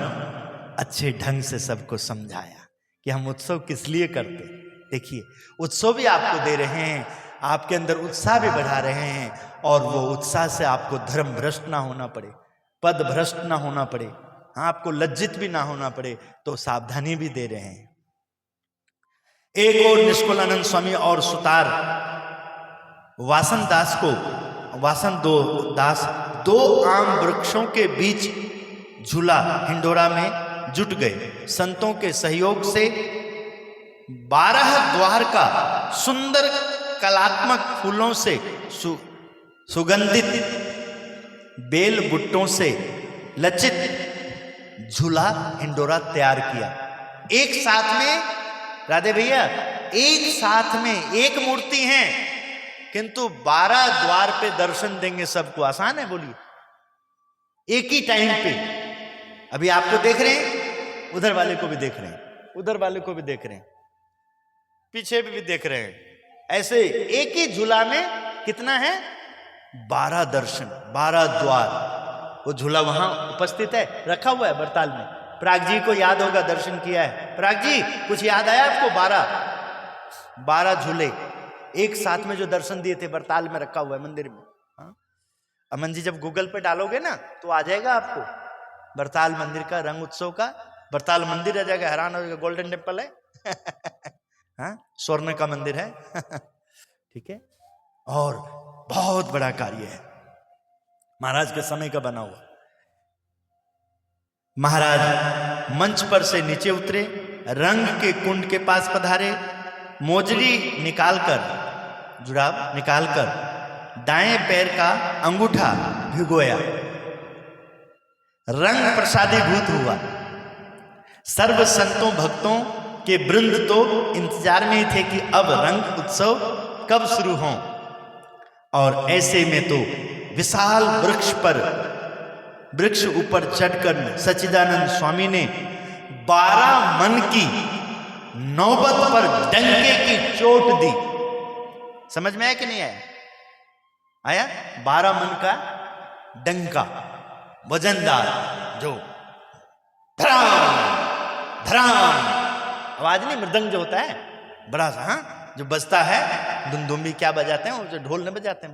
अच्छे ढंग से सबको समझाया कि हम उत्सव किस लिए करते। देखिए, उत्सव भी आपको दे रहे हैं, आपके अंदर उत्साह भी बढ़ा रहे हैं, और वो उत्साह से आपको धर्म भ्रष्ट ना होना पड़े, पद भ्रष्ट ना होना पड़े, हाँ, आपको लज्जित भी ना होना पड़े, तो सावधानी भी दे रहे हैं। एक और निष्कुलानंद स्वामी और सुतार वासन दास दो आम वृक्षों के बीच झूला हिंडोरा में जुट गए। संतों के सहयोग से 12 द्वार का सुंदर कलात्मक फूलों से सुगंधित बेल बुट्टों से लचित झूला हिंडोरा तैयार किया। एक साथ में, राधे भैया, एक साथ में एक मूर्ति है, किंतु 12 द्वार पे दर्शन देंगे सबको, आसान है? बोलिए, एक ही टाइम पे। अभी आपको देख रहे हैं, उधर वाले को भी देख रहे हैं, उधर वाले को भी देख रहे हैं, पीछे भी देख रहे हैं। ऐसे एक ही झूला में कितना है? 12 दर्शन, 12 द्वार। वो झूला वहां उपस्थित है, रखा हुआ है बरताल में। प्राग जी को याद होगा, दर्शन किया है। प्राग जी, कुछ याद आया आपको? 12 झूले एक साथ में जो दर्शन दिए थे, बरताल में रखा हुआ है मंदिर में। हाँ? अमन जी, जब गूगल पे डालोगे ना तो आ जाएगा आपको बरताल मंदिर का रंग उत्सव का। बरताल मंदिर आ जाएगा, हैरान हो जाएगा, गोल्डन टेम्पल है। हाँ, स्वर्ण का मंदिर है। ठीक है, और बहुत बड़ा कार्य है, महाराज के समय का बना हुआ। महाराज मंच पर से नीचे उतरे, रंग के कुंड के पास पधारे, मोजरी निकालकर, जुराब निकालकर दाएं पैर का अंगूठा भिगोया, रंग प्रसादीभूत हुआ। सर्व संतों भक्तों के वृंद तो इंतजार में ही थे कि अब रंग उत्सव कब शुरू हो, और ऐसे में तो विशाल वृक्ष ऊपर चढ़कर सच्चिदानंद स्वामी ने 12 मन की नौबत पर डंके की चोट दी। समझ में आया कि नहीं आया? आया? 12 मन का डंका, वजनदार, जो धराम धराम आवाज नहीं, मृदंग जो होता है बड़ा सा, हाँ, जो बजता है, दुमदुमी क्या बजाते हैं, वो जो ढोल न बजाते हैं,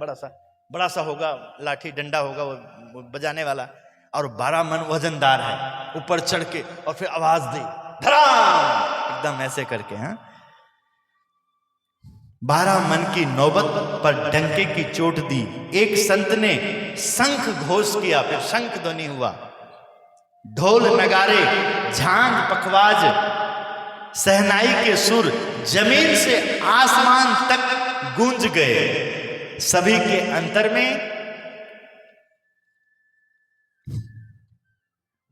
बड़ा सा होगा, लाठी डंडा होगा वो बजाने वाला, और 12 मन वजनदार है, ऊपर चढ़ के और फिर आवाज दी, धराम, एकदम ऐसे करके। हाँ, 12 मन की नौबत पर डंके की चोट दी। एक संत ने शंख घोष किया, फिर शंख ध्वनि हुआ, ढोल नगारे, झांझ पखवाज, सहनाई के सुर जमीन से आसमान तक गूंज गए। सभी के अंतर में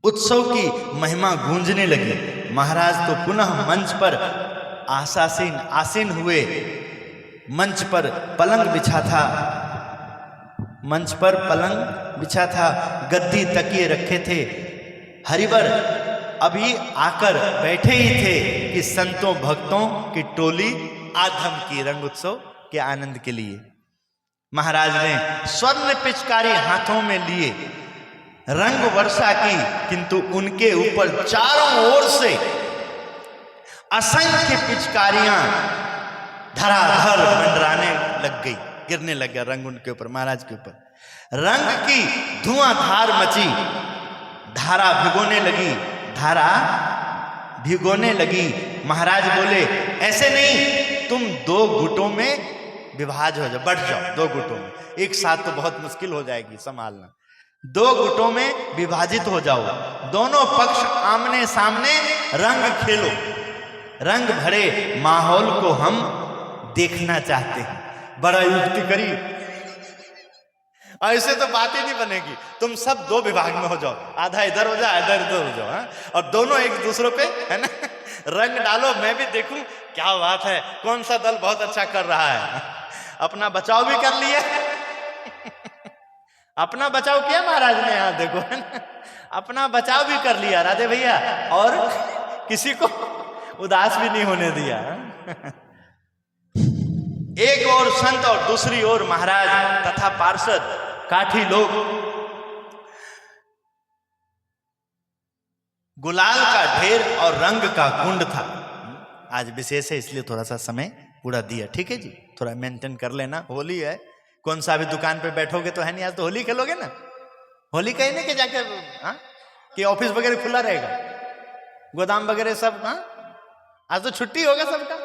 उत्सव की महिमा गूंजने लगी। महाराज तो पुनः मंच पर आसीन हुए। मंच पर पलंग बिछा था, गद्दी तकिए रखे थे। हरिवर अभी आकर बैठे ही थे कि संतों भक्तों की टोली आधम की रंग उत्सव के आनंद के लिए। महाराज ने स्वर्ण पिचकारी हाथों में लिए रंग वर्षा की, किंतु उनके ऊपर चारों ओर से असंख्य पिचकारियां धराधर मंडराने लग गई। गिरने लग गया रंग उनके ऊपर, महाराज के ऊपर। रंग की धुआंधार मची, धारा भिगोने लगी, धारा भिगोने लगी। महाराज बोले ऐसे नहीं, तुम 2 गुटों में विभाज हो जाओ, बढ़ जाओ 2 गुटों में, एक साथ तो बहुत मुश्किल हो जाएगी संभालना। 2 गुटों में विभाजित हो जाओ, दोनों पक्ष आमने सामने रंग खेलो, रंग भरे माहौल को हम देखना चाहते हैं। बड़ा युक्ति करी, ऐसे तो बात ही नहीं बनेगी। तुम सब 2 विभाग में हो जाओ, आधा इधर हो जाओ, आधा इधर हो जाओ, हाँ? और दोनों एक दूसरों पे, है ना, रंग डालो, मैं भी देखूं क्या बात है, कौन सा दल बहुत अच्छा कर रहा है। अपना बचाव भी कर लिया अपना बचाव किया महाराज ने, यहाँ देखो, है ना, अपना बचाव भी कर लिया राधे भैया, और किसी को उदास भी नहीं होने दिया। एक ओर संत और दूसरी ओर महाराज तथा पार्षद काठी लोग। गुलाल का ढेर और रंग का कुंड था। आज विशेष है इसलिए थोड़ा सा समय पूरा दिया, ठीक है जी, थोड़ा मेंटेन कर लेना। होली है, कौन सा अभी दुकान पे बैठोगे तो है नहीं, आज तो होली खेलोगे ना। होली कहीं नहीं कि जाके, हाँ, कि ऑफिस वगैरह खुला रहेगा, गोदाम वगैरह सब, हाँ, आज तो छुट्टी होगा सबका।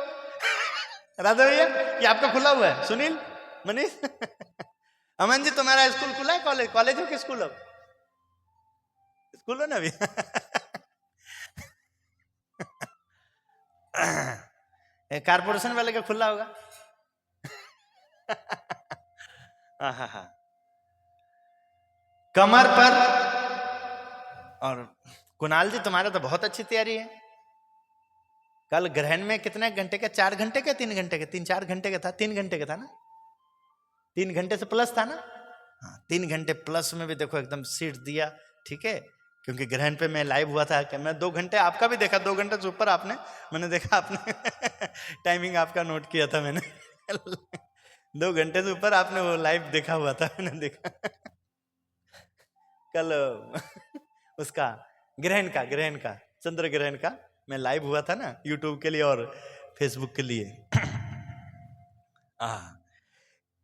राधा भैया ये आपका खुला हुआ है, सुनील, मनीष अमन जी तुम्हारा स्कूल खुला है, कॉलेज, कॉलेज हो कि स्कूल हो? स्कूल हो ना अभी कारपोरेशन वाले का खुला होगा। कमर पर, और कुणाल जी तुम्हारा तो बहुत अच्छी तैयारी है। कल ग्रहण में कितने घंटे का, 4 घंटे का, 3 घंटे का, 3-4 घंटे का था, 3 घंटे का था ना, 3 घंटे से प्लस था ना, हाँ 3 घंटे प्लस में भी देखो एकदम सीट दिया, ठीक है, क्योंकि ग्रहण पे मैं लाइव हुआ था कि मैं 2 घंटे आपका भी देखा, 2 घंटे से ऊपर आपने, मैंने देखा आपने टाइमिंग आपका नोट किया था मैंने 2 घंटे से ऊपर आपने वो लाइव देखा हुआ था, मैंने देखा कल उसका ग्रहण का चंद्र ग्रहण का मैं लाइव हुआ था ना यूट्यूब के लिए और फेसबुक के लिए।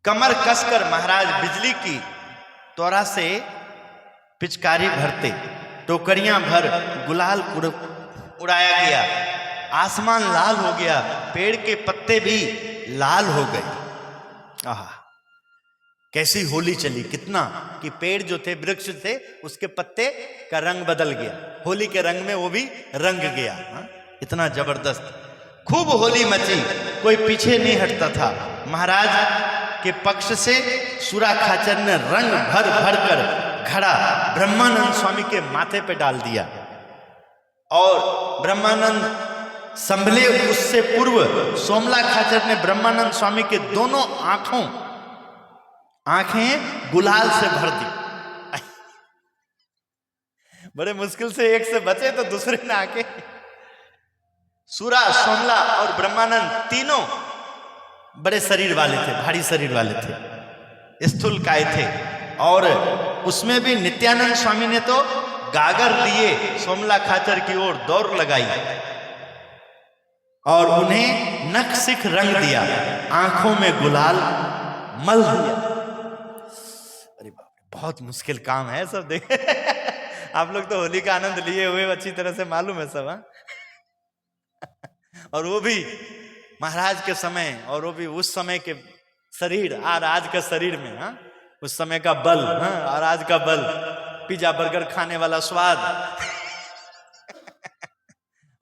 कमर कसकर महाराज बिजली की त्वरा से पिचकारी भरते, टोकरियां भर गुलाल उड़ाया गया, आसमान लाल हो गया, पेड़ के पत्ते भी लाल हो गए। कैसी होली चली, कितना कि पेड़ जो थे, वृक्ष थे, उसके पत्ते का रंग बदल गया, होली के रंग में वो भी रंग गया। इतना जबरदस्त खूब होली मची, कोई पीछे नहीं हटता था। महाराज के पक्ष से सुरा खाचर ने रंग भर भर कर घड़ा ब्रह्मानंद स्वामी के माथे पे डाल दिया, और ब्रह्मानंद संभले उससे पूर्व सोमला खाचर ने ब्रह्मानंद स्वामी के दोनों आंखें गुलाल से भर दी। बड़े मुश्किल से एक से बचे तो दूसरे ने आके, सूरा, सोमला और ब्रह्मानंद तीनों बड़े शरीर वाले थे, भारी शरीर वाले थे, स्थूल काय थे, और उसमें भी नित्यानंद स्वामी ने तो गागर लिए सोमला खाचर की ओर दौड़ लगाई और उन्हें नख सिख रंग दिया, आंखों में गुलाल मल दिया। अरे बाप रे, बहुत मुश्किल काम है सब। देख आप लोग तो होली का आनंद लिए हुए अच्छी तरह से मालूम है सब, हाँ? और वो भी महाराज के समय, और वो भी उस समय के शरीर और आज का शरीर में, हाँ, उस समय का बल, हाँ, और आज का बल, पिज्जा बर्गर खाने वाला स्वाद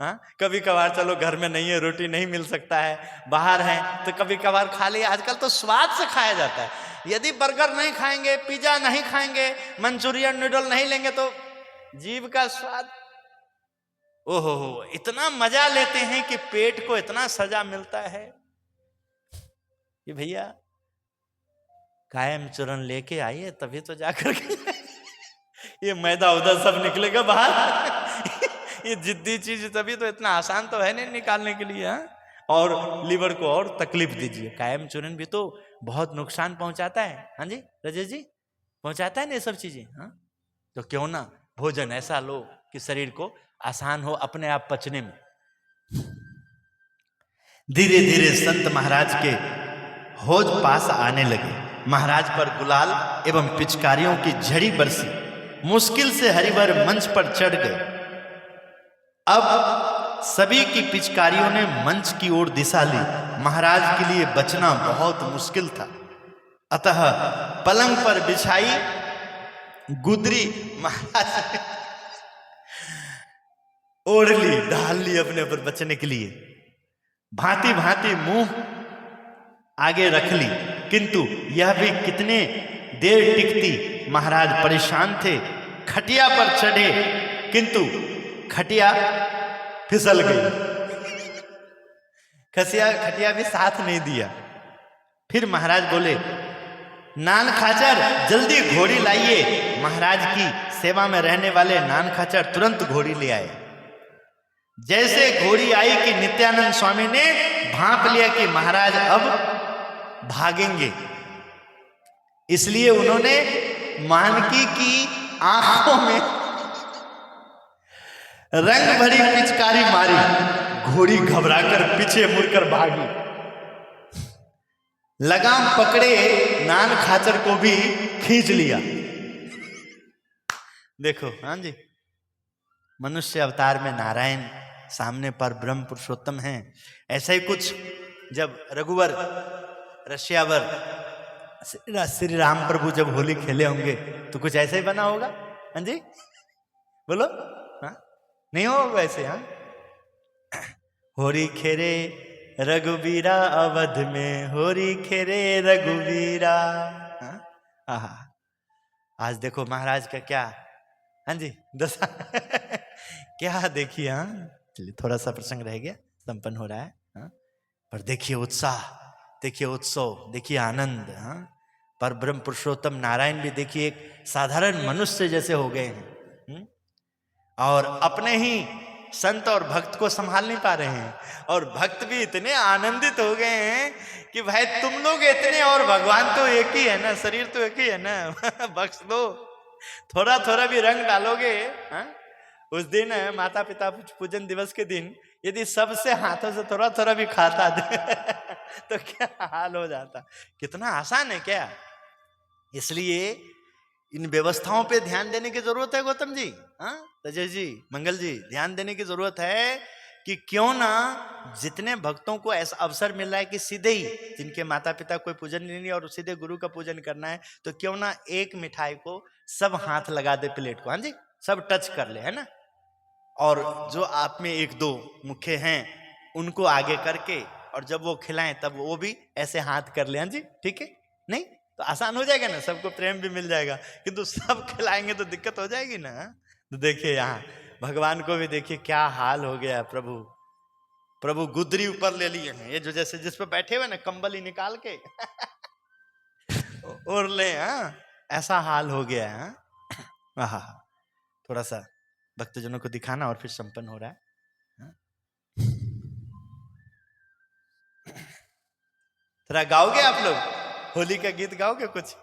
हाँ, कभी कभार चलो घर में नहीं है, रोटी नहीं मिल सकता है, बाहर है तो कभी कभार खा लिया। आजकल तो स्वाद से खाया जाता है। यदि बर्गर नहीं खाएंगे, पिज्जा नहीं खाएंगे, मंचूरियन नूडल नहीं लेंगे तो जीभ का स्वाद, ओहो हो, इतना मजा लेते हैं कि पेट को इतना सजा मिलता है कि भैया कायम चूरन लेके आइए तभी तो जाकर के ये मैदा उधर सब निकलेगा बाहर ये जिद्दी चीज तभी तो, इतना आसान तो है नहीं निकालने के लिए, हाँ? और लीवर को और तकलीफ दीजिए। कायम चूरन भी तो बहुत नुकसान पहुंचाता है, हाँ जी राजेश जी, पहुंचाता है ना ये सब चीजें, हाँ? तो क्यों ना भोजन ऐसा लो कि शरीर को आसान हो अपने आप पचने में। धीरे धीरे संत महाराज के भोज पास आने लगे। महाराज पर गुलाल एवं पिचकारियों की झड़ी बरसी। मुश्किल से हरिवर मंच पर चढ़ गए। अब सभी की पिचकारियों ने मंच की ओर दिशा ली। महाराज के लिए बचना बहुत मुश्किल था, अतः पलंग पर बिछाई गुदरी महाराज ने ओढ़ ली, ढाल ली अपने ऊपर बचने के लिए। भांति भांति मुंह आगे रख ली, किंतु यह भी कितने देर टिकती। महाराज परेशान थे। खटिया पर चढ़े, किंतु खटिया फिसल गई। खटिया भी साथ नहीं दिया। फिर महाराज बोले, नान खाचर जल्दी घोड़ी लाइए। महाराज की सेवा में रहने वाले नान खाचर तुरंत घोड़ी ले आए। जैसे घोड़ी आई कि नित्यानंद स्वामी ने भांप लिया कि महाराज अब भागेंगे, इसलिए उन्होंने मानकी की आंखों में रंग भरी पिचकारी मारी। घोड़ी घबराकर पीछे मुड़कर भागी। लगाम पकड़े नान खाचर को भी खींच लिया। देखो, हाँ जी, मनुष्य अवतार में नारायण, सामने पर ब्रह्म पुरुषोत्तम हैं। ऐसा ही कुछ जब रघुवर रशियावर श्री राम प्रभु जब होली खेले होंगे तो कुछ ऐसा ही बना होगा। हाँ जी, बोलो। हाँ, नहीं हो वैसे। हाँ, होरी खेरे रघुवीरा अवध में, होरी खेरे रघुवीरा। हाँ, आज देखो महाराज का क्या, हाँ जी, दशा क्या देखिए। हाँ, चलिए थोड़ा सा प्रसंग रह गया, संपन्न हो रहा है। हाँ, पर देखिए उत्साह, देखिए उत्सव, देखिए आनंद। हाँ, पर ब्रह्म पुरुषोत्तम नारायण भी देखिए एक साधारण मनुष्य जैसे हो गए हैं, और अपने ही संत और भक्त को संभाल नहीं पा रहे हैं। और भक्त भी इतने आनंदित हो गए हैं कि भाई तुम लोग इतने, और भगवान तो एक ही है ना, शरीर तो एक ही है ना, बख्श दो, थोड़ा थोड़ा भी रंग डालोगे। हाँ? उस दिन माता पिता पूजन दिवस के दिन यदि सबसे हाथों से थोड़ा थोड़ा भी खाता तो क्या हाल हो जाता। कितना आसान है क्या। इसलिए इन व्यवस्थाओं पे ध्यान देने की जरूरत है गौतम जी, हाँ, तजय जी, मंगल जी, ध्यान देने की जरूरत है कि क्यों ना जितने भक्तों को ऐसा अवसर मिल रहा है कि सीधे ही जिनके माता पिता कोई पूजन नहीं और सीधे गुरु का पूजन करना है, तो क्यों ना एक मिठाई को सब हाथ लगा दे प्लेट को। हाँ जी, सब टच कर ले, है ना। और जो आप में एक दो मुख्य हैं उनको आगे करके, और जब वो खिलाएं तब वो भी ऐसे हाथ कर ले। हाँ जी, ठीक है, नहीं तो आसान हो जाएगा ना, सबको प्रेम भी मिल जाएगा। किंतु सब खिलाएंगे तो दिक्कत हो जाएगी ना। तो देखिए यहाँ भगवान को भी देखिए क्या हाल हो गया। प्रभु गुदरी ऊपर ले लिए हैं, ये जो जैसे जिस पे बैठे हुए ना, कंबल ही निकाल के और ले। हाँ, ऐसा हाल हो गया है। हाँ, थोड़ा सा भक्तजनों को दिखाना और फिर संपन्न हो रहा है। थोड़ा गाओगे आप लोग, होली का गीत गाओगे? कुछ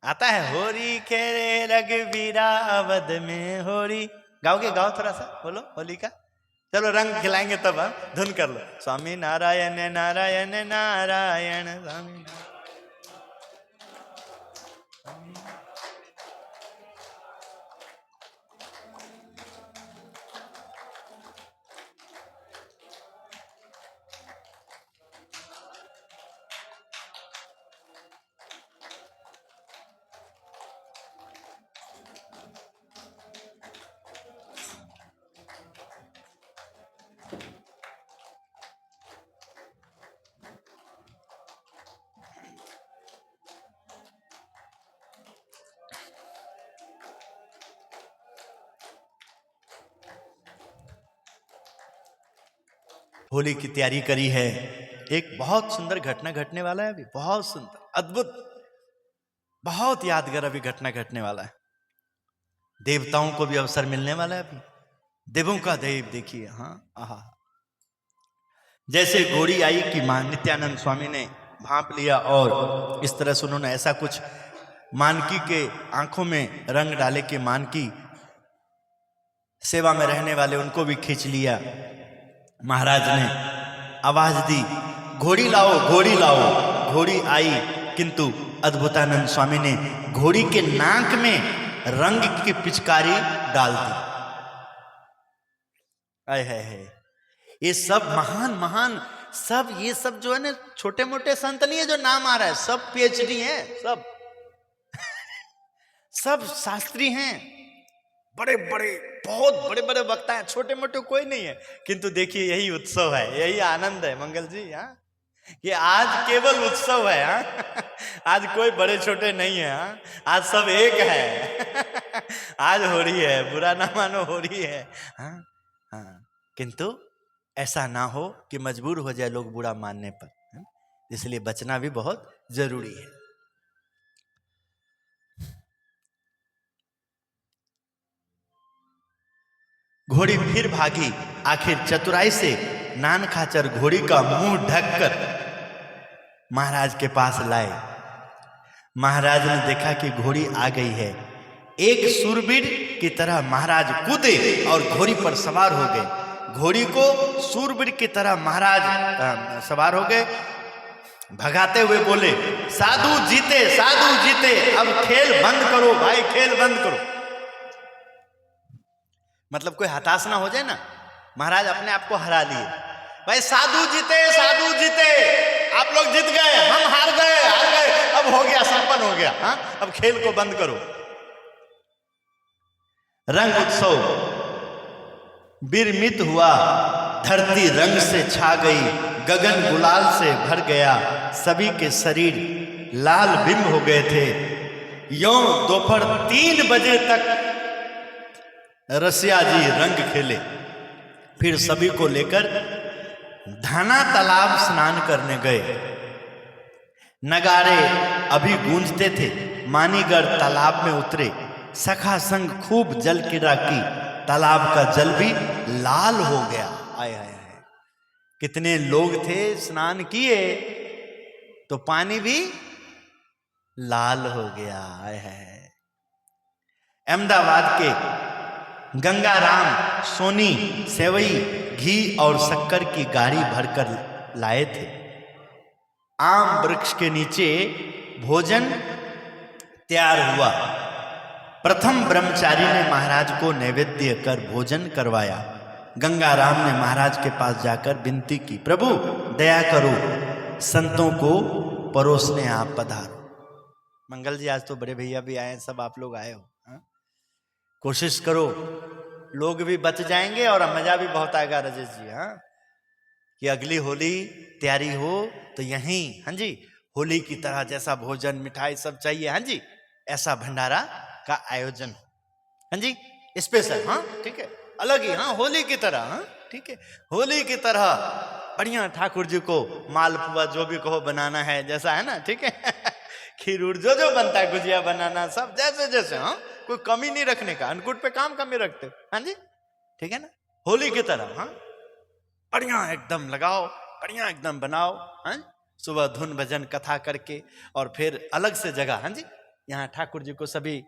आता है? होरी खेरे रघुवीरा अवध में, होरी गाओगे? गाओ थोड़ा सा, बोलो होली का। चलो रंग खिलाएंगे तब। धुन कर लो। स्वामी नारायण नारायण नारायण स्वामी होली की तैयारी करी है। एक बहुत सुंदर घटना घटने वाला है अभी, बहुत सुंदर, अद्भुत, बहुत यादगार अभी घटना घटने वाला है। देवताओं को भी अवसर मिलने वाला है अभी। देवों का देव देखिए। हाँ, आहा, जैसे घोड़ी आई कि मां नित्यानंद स्वामी ने भांप लिया और इस तरह से उन्होंने ऐसा कुछ मानकी के आंखों में रंग डाले कि मानकी सेवा में रहने वाले उनको भी खींच लिया। महाराज ने आवाज दी, घोड़ी लाओ, घोड़ी लाओ। घोड़ी आई, किंतु अद्भुतानंद स्वामी ने घोड़ी के नाक में रंग की पिचकारी डाल दी। आय है, ये सब महान महान सब, ये सब जो है ना छोटे मोटे संत नहीं है जो नाम आ रहा है, सब पीएचडी हैं, सब सब शास्त्री हैं, बड़े बड़े बहुत बड़े बड़े वक्ता हैं, छोटे मोटे कोई नहीं है। किंतु देखिए यही उत्सव है, यही आनंद है मंगल जी। हाँ, ये आज केवल उत्सव है। हाँ, आज कोई बड़े छोटे नहीं है। हाँ, आज सब एक है। आज हो रही है, बुरा ना मानो, हो रही है। हाँ हाँ, किंतु ऐसा ना हो कि मजबूर हो जाए लोग बुरा मानने पर, इसलिए बचना भी बहुत जरूरी है। घोड़ी फिर भागी, आखिर चतुराई से नान खाचर घोड़ी का मुंह ढककर महाराज के पास लाए। महाराज ने देखा कि घोड़ी आ गई है। एक शूरवीर की तरह महाराज कूदे और घोड़ी पर सवार हो गए। घोड़ी को शूरवीर की तरह महाराज सवार हो गए। भगाते हुए बोले, साधु जीते, साधु जीते, अब खेल बंद करो भाई, खेल बंद करो। मतलब कोई हताश ना हो जाए ना, महाराज अपने आप को हरा लिए। भाई साधु जीते, साधु जीते, आप लोग जीत गए, हम हार गए, हार गए, अब हो गया, संपन्न हो गया। हाँ, अब खेल को बंद करो। रंग उत्सव विरमित हुआ, धरती रंग से छा गई, गगन गुलाल से भर गया, सभी के शरीर लाल बिंब हो गए थे। यों दोपहर 3 बजे तक रसिया जी रंग खेले। फिर सभी को लेकर धाना तालाब स्नान करने गए। नगारे अभी गूंजते थे। मानीगढ़ तालाब में उतरे। सखा संग खूब जल क्रीड़ा की। तालाब का जल भी लाल हो गया। आय हाय हाय, कितने लोग थे, स्नान किए तो पानी भी लाल हो गया। आय हाय। अहमदाबाद के गंगाराम सोनी सेवई, घी और शक्कर की गाड़ी भरकर लाए थे। आम वृक्ष के नीचे भोजन तैयार हुआ। प्रथम ब्रह्मचारी ने महाराज को नैवेद्य कर भोजन करवाया। गंगाराम ने महाराज के पास जाकर विनती की, प्रभु दया करो, संतों को परोसने आप पधारो। मंगल जी, आज तो बड़े भैया भी आए, सब आप लोग आए हो। हाँ? कोशिश करो, लोग भी बच जाएंगे और मजा भी बहुत आएगा राजेश जी। हाँ, कि अगली होली तैयारी हो तो यहीं, हाँ जी, होली की तरह जैसा भोजन मिठाई सब चाहिए, हाँ जी, ऐसा भंडारा का आयोजन हो, हाँ जी, स्पेशल। हाँ ठीक है, अलग ही, हाँ, होली की तरह। हाँ ठीक है, होली की तरह बढ़िया ठाकुर जी को मालपुआ जो भी कहो बनाना है, जैसा है ना, ठीक है। खीर उड़ जो जो बनता है, गुजिया बनाना, सब जैसे जैसे। हाँ, कोई कमी नहीं रखने का, अन्नकूट पे काम कमी रखते हो, हाँ जी, ठीक है ना, होली की तरह। हाँ, बढ़िया एकदम लगाओ, बढ़िया एकदम बनाओ। हाँ, सुबह धुन भजन कथा करके और फिर अलग से जगह, हाँ जी, यहाँ ठाकुर जी को सभी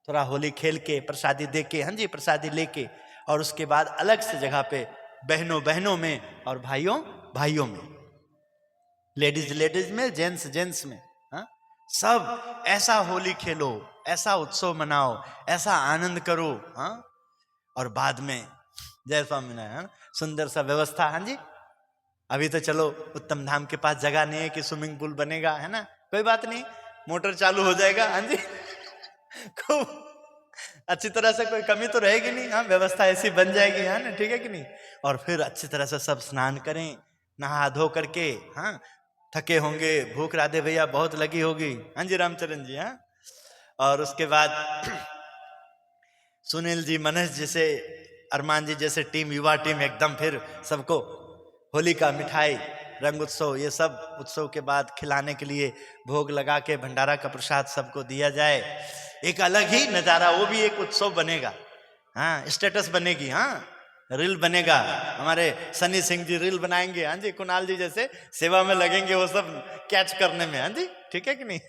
थोड़ा होली खेल के प्रसादी दे के, हाँ जी, प्रसादी लेके, और उसके बाद अलग से जगह पे बहनों बहनों में और भाइयों भाइयों में, लेडीज लेडीज में, जेंट्स जेंट्स में। हाँ, सब ऐसा होली खेलो, ऐसा उत्सव मनाओ, ऐसा आनंद करो। हाँ, और बाद में जय स्वामीनारायण, सुंदर सा व्यवस्था। हाँ जी, अभी तो चलो उत्तम धाम के पास जगह नहीं है कि स्विमिंग पूल बनेगा, है ना, कोई बात नहीं, मोटर चालू हो जाएगा। हाँ जी, खूब अच्छी तरह से, कोई कमी तो रहेगी नहीं। हाँ, व्यवस्था ऐसी बन जाएगी, है ना, ठीक है कि नहीं। और फिर अच्छी तरह से सब स्नान करें, नहा धो करके। हाँ, थके होंगे, भूख राधे भैया बहुत लगी होगी। हाँ जी, रामचरण जी। हाँ, और उसके बाद सुनील जी, मनीष जैसे, अरमान जी जैसे टीम, युवा टीम एकदम फिर सबको होली का मिठाई, रंग उत्सव, ये सब उत्सव के बाद खिलाने के लिए भोग लगा के भंडारा का प्रसाद सबको दिया जाए। एक अलग ही नज़ारा, वो भी एक उत्सव बनेगा। हाँ, स्टेटस बनेगी। हाँ, रील बनेगा, हमारे सनी सिंह जी रील बनाएंगे। हाँ जी, कुणाल जी जैसे सेवा में लगेंगे वो सब कैच करने में। हाँ जी, ठीक है कि नहीं।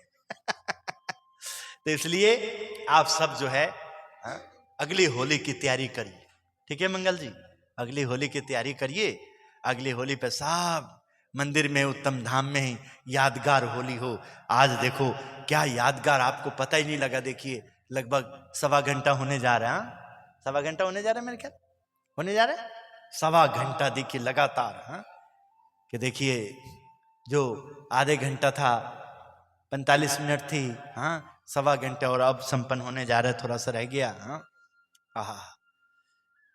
तो इसलिए आप सब जो है, हाँ, अगली होली की तैयारी करिए, ठीक है मंगल जी, अगली होली की तैयारी करिए। अगली होली पे सब मंदिर में, उत्तम धाम में ही यादगार होली हो। आज देखो क्या यादगार, आपको पता ही नहीं लगा। देखिए लगभग 1.25 घंटा होने जा रहा है। 1.25 घंटा होने जा रहा है, मेरे ख्याल होने जा रहा है 1.25 घंटा। देखिए लगातार, हाँ, कि देखिए जो आधे घंटा था 45 मिनट थी, हाँ, 1.25 घंटे और अब संपन्न होने जा रहा है, थोड़ा सा रह गया। हाँ, आहा,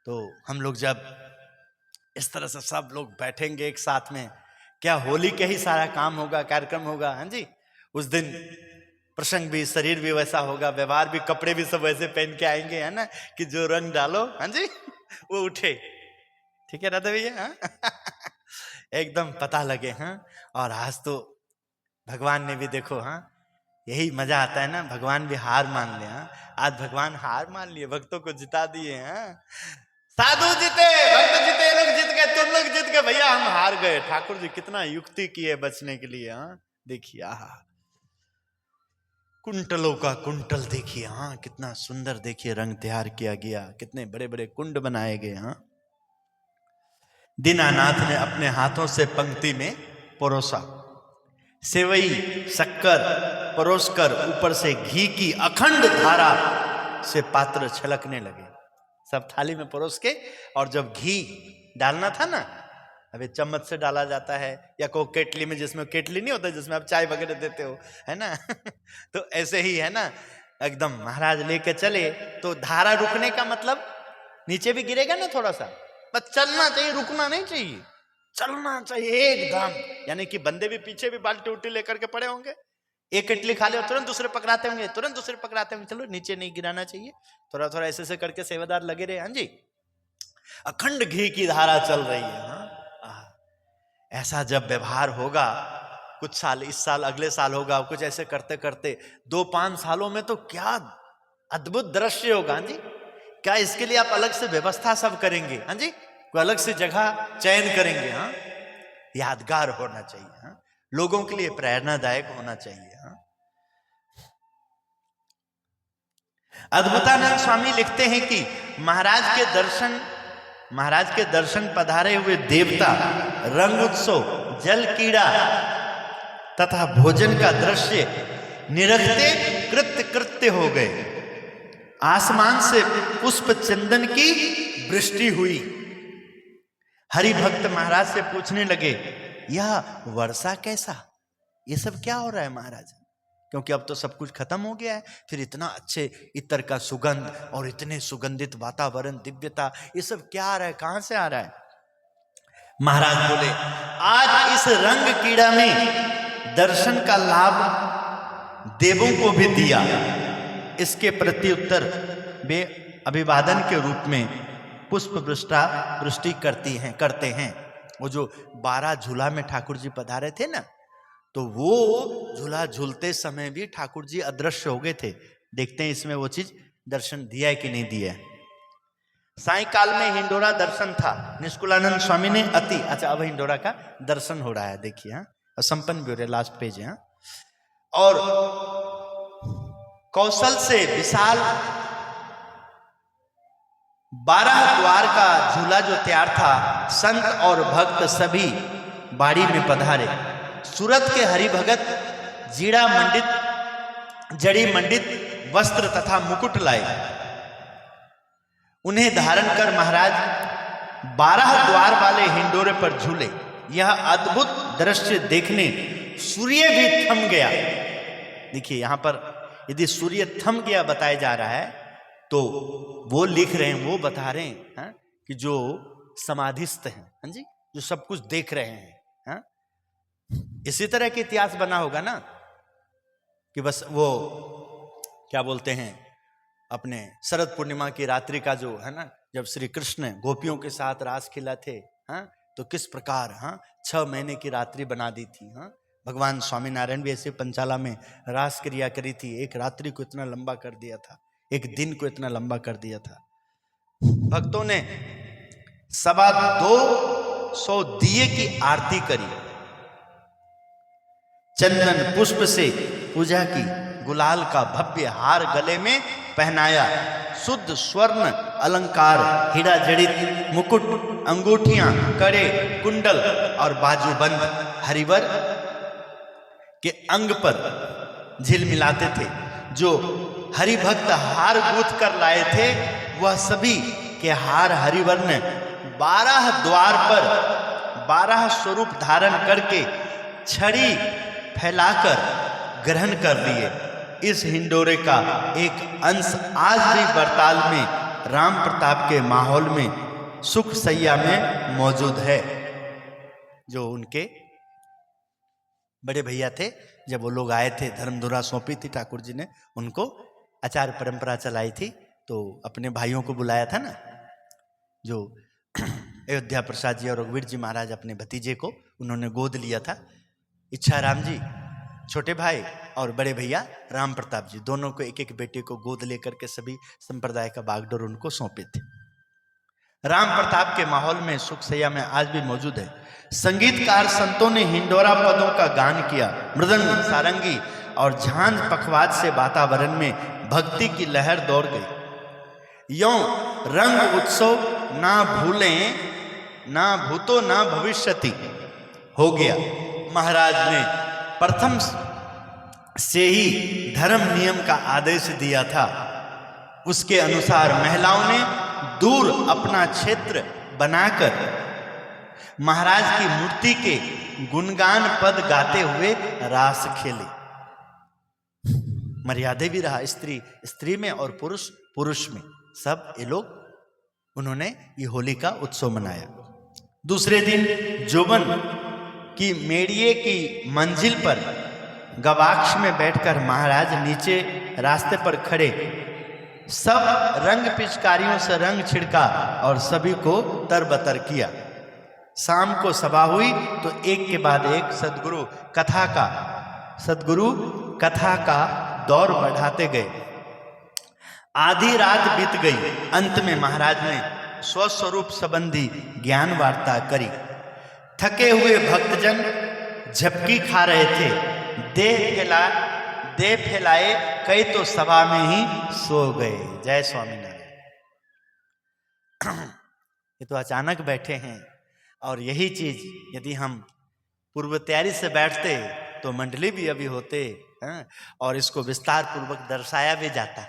तो हम लोग जब इस तरह से सब लोग बैठेंगे एक साथ में, क्या होली के ही सारा काम होगा, कार्यक्रम होगा। हाँ जी, उस दिन प्रसंग भी, शरीर भी वैसा होगा, व्यवहार भी, कपड़े भी सब वैसे पहन के आएंगे, है ना, कि जो रंग डालो, हाँ जी, वो उठे। ठीक है राधा भैया, हाँ? एकदम पता लगे। हाँ, और आज तो भगवान ने भी देखो, हाँ, यही मजा आता है ना, भगवान भी हार मान ले। हाँ, आज भगवान हार मान लिए, भक्तों को जिता दिए। हाँ, साधु जीते, भक्त जीते, लोग जीत गए, तुम लोग जीत गए, भैया हम हार गए। ठाकुर जी कितना युक्ति किए बचने के लिए। हाँ देखिए, आहा, कुंटलों का कुंटल देखिए, हाँ, कितना सुंदर देखिए रंग तैयार किया गया, कितने बड़े बड़े कुंड बनाए गए। हाँ, दीनानाथ ने अपने हाथों से पंक्ति में परोसा, सेवई शक्कर परोसकर ऊपर से घी की अखंड धारा से पात्र छलकने लगे। सब थाली में परोस के, और जब घी डालना था ना, अभी चम्मच से डाला जाता है, या कोई केटली में, जिसमें केटली नहीं होता जिसमें आप चाय वगैरह देते हो, है ना, तो ऐसे ही है ना, एकदम महाराज लेके चले, तो धारा रुकने का मतलब नीचे भी गिरेगा ना थोड़ा सा, बस चलना चाहिए, रुकना नहीं चाहिए, चलना चाहिए एकदम। यानी कि बंदे भी पीछे भी बाल्टी उल्टी लेकर के पड़े होंगे, एक इडली खा ले और तुरंत दूसरे पकड़ाते होंगे, तुरंत दूसरे पकड़ाते होंगे, चलो नीचे नहीं गिराना चाहिए, थोड़ा थोड़ा ऐसे ऐसे करके सेवादार लगे रहे। हाँ जी, अखंड घी की धारा चल रही है। हाँ, ऐसा जब व्यवहार होगा, कुछ साल, इस साल, अगले साल होगा, कुछ ऐसे करते करते 2-5 सालों में तो क्या अद्भुत दृश्य होगा। हाँ जी, क्या इसके लिए आप अलग से व्यवस्था सब करेंगे? हाँ जी, कोई अलग से जगह चयन करेंगे? हाँ, यादगार होना चाहिए। हाँ, लोगों के लिए प्रेरणादायक होना चाहिए। हाँ, अद्भुतानंद स्वामी लिखते हैं कि महाराज के दर्शन पधारे हुए देवता रंग उत्सव, जल कीड़ा तथा भोजन का दृश्य निरखते कृत्य कृत्य हो गए। आसमान से पुष्प चंदन की वृष्टि हुई। हरि भक्त महाराज से पूछने लगे, यह वर्षा कैसा, ये सब क्या हो रहा है महाराज? क्योंकि अब तो सब कुछ खत्म हो गया है, फिर इतना अच्छे इत्र का सुगंध और इतने सुगंधित वातावरण, दिव्यता, ये सब क्या आ रहा है, कहां से आ रहा है? महाराज बोले, आज इस रंग कीड़ा में दर्शन का लाभ देवों को भी दिया। इसके प्रत्युत्तर वे अभिवादन के रूप में पुष्प वृष्टि करते हैं। वो जो 12 झूला में ठाकुर जी पधारे थे ना, तो वो झूला झूलते समय भी ठाकुर जी अदृश्य हो गए थे। देखते हैं इसमें वो चीज दर्शन दिया है कि नहीं दिया है। सायकाल में हिंडोरा दर्शन था, निष्कुलानंद स्वामी ने अच्छा, अब हिंडोरा का दर्शन हो रहा है, देखिए। हाँ, और संपन्न भी हो रहा है, लास्ट पेज है। और कौशल से विशाल 12 द्वार का झूला जो तैयार था, संत और भक्त सभी बाड़ी में पधारे। सूरत के हरि भगत जड़ी मंडित वस्त्र तथा मुकुट लाए। उन्हें धारण कर महाराज 12 द्वार वाले हिंडोरे पर झूले। यह अद्भुत दृश्य देखने सूर्य भी थम गया। देखिए यहां पर यदि सूर्य थम गया बताया जा रहा है, तो वो लिख रहे हैं, वो बता रहे हैं, हाँ, कि जो समाधिस्थ हैं, हाँ जी, जो सब कुछ देख रहे हैं। हाँ, इसी तरह के इतिहास बना होगा ना, कि बस वो क्या बोलते हैं, अपने शरद पूर्णिमा की रात्रि का जो है ना, जब श्री कृष्ण गोपियों के साथ रास खेला थे, हाँ, तो किस प्रकार, हाँ, 6 महीने की रात्रि बना दी थी। हाँ, भगवान स्वामीनारायण भी ऐसे पंचाला में रास क्रिया करी थी। एक रात्रि को इतना लंबा कर दिया था, एक दिन को इतना लंबा कर दिया था। भक्तों ने 225 दिए की आरती करी, चंदन पुष्प से पूजा की, गुलाल का भव्य हार गले में पहनाया। शुद्ध स्वर्ण अलंकार, हीरा जड़ित मुकुट, अंगूठियां, कड़े, कुंडल और बाजूबंद हरिवर के अंग पर झिलमिलाते थे। जो हरिभक्त हार गूंथ कर लाए थे, वह सभी के हार हरिवर्ण 12 द्वार पर 12 स्वरूप धारण करके छड़ी फैलाकर ग्रहण कर लिए। इस हिंडोरे का एक अंश आज भी बरताल में राम प्रताप के माहौल में सुख सैया में मौजूद है। जो उनके बड़े भैया थे, जब वो लोग आए थे, धर्मधुरा सौंपी थी ठाकुर जी ने उनको, आचार्य परंपरा चलाई थी, तो अपने भाइयों को बुलाया था ना, जो अयोध्या प्रसाद जी और रघुवीर जी महाराज अपने भतीजे को उन्होंने गोद लिया था। इच्छा राम जी छोटे भाई और बड़े भैया राम प्रताप जी, दोनों को एक एक बेटे को गोद लेकर के सभी संप्रदाय का बागडोर उनको सौंपे थे। राम प्रताप के माहौल में सुख सैया में आज भी मौजूद है। संगीतकार संतों ने हिंडोरा पदों का गान किया। मृदंग, सारंगी और झांझ पखवाज से वातावरण में भक्ति की लहर दौड़ गई। यों रंग उत्सव ना भूलें ना भूतो ना भविष्यति हो गया। महाराज ने प्रथम से ही धर्म नियम का आदेश दिया था। उसके अनुसार महिलाओं ने दूर अपना क्षेत्र बनाकर महाराज की मूर्ति के गुणगान पद गाते हुए रास खेले। मर्यादा भी रहा, स्त्री स्त्री में और पुरुष पुरुष में, सब ये लोग उन्होंने ये होली का उत्सव मनाया। दूसरे दिन जोबन की मेड़िए की मंजिल पर गवाक्ष में बैठकर महाराज नीचे रास्ते पर खड़े सब रंग पिचकारियों से रंग छिड़का और सभी को तरबतर किया। शाम को सभा हुई तो एक के बाद एक सदगुरु कथा का दौर बढ़ाते गए। आधी रात बीत गई। अंत में महाराज ने स्वस्वरूप संबंधी ज्ञान वार्ता करी। थके हुए भक्तजन झपकी खा रहे थे। देह फैलाए कई तो सभा में ही सो गए। जय स्वामीनारायण। ये तो अचानक बैठे हैं, और यही चीज यदि हम पूर्व तैयारी से बैठते तो मंडली भी अभी होते हैं, और इसको विस्तार पूर्वक दर्शाया भी जाता।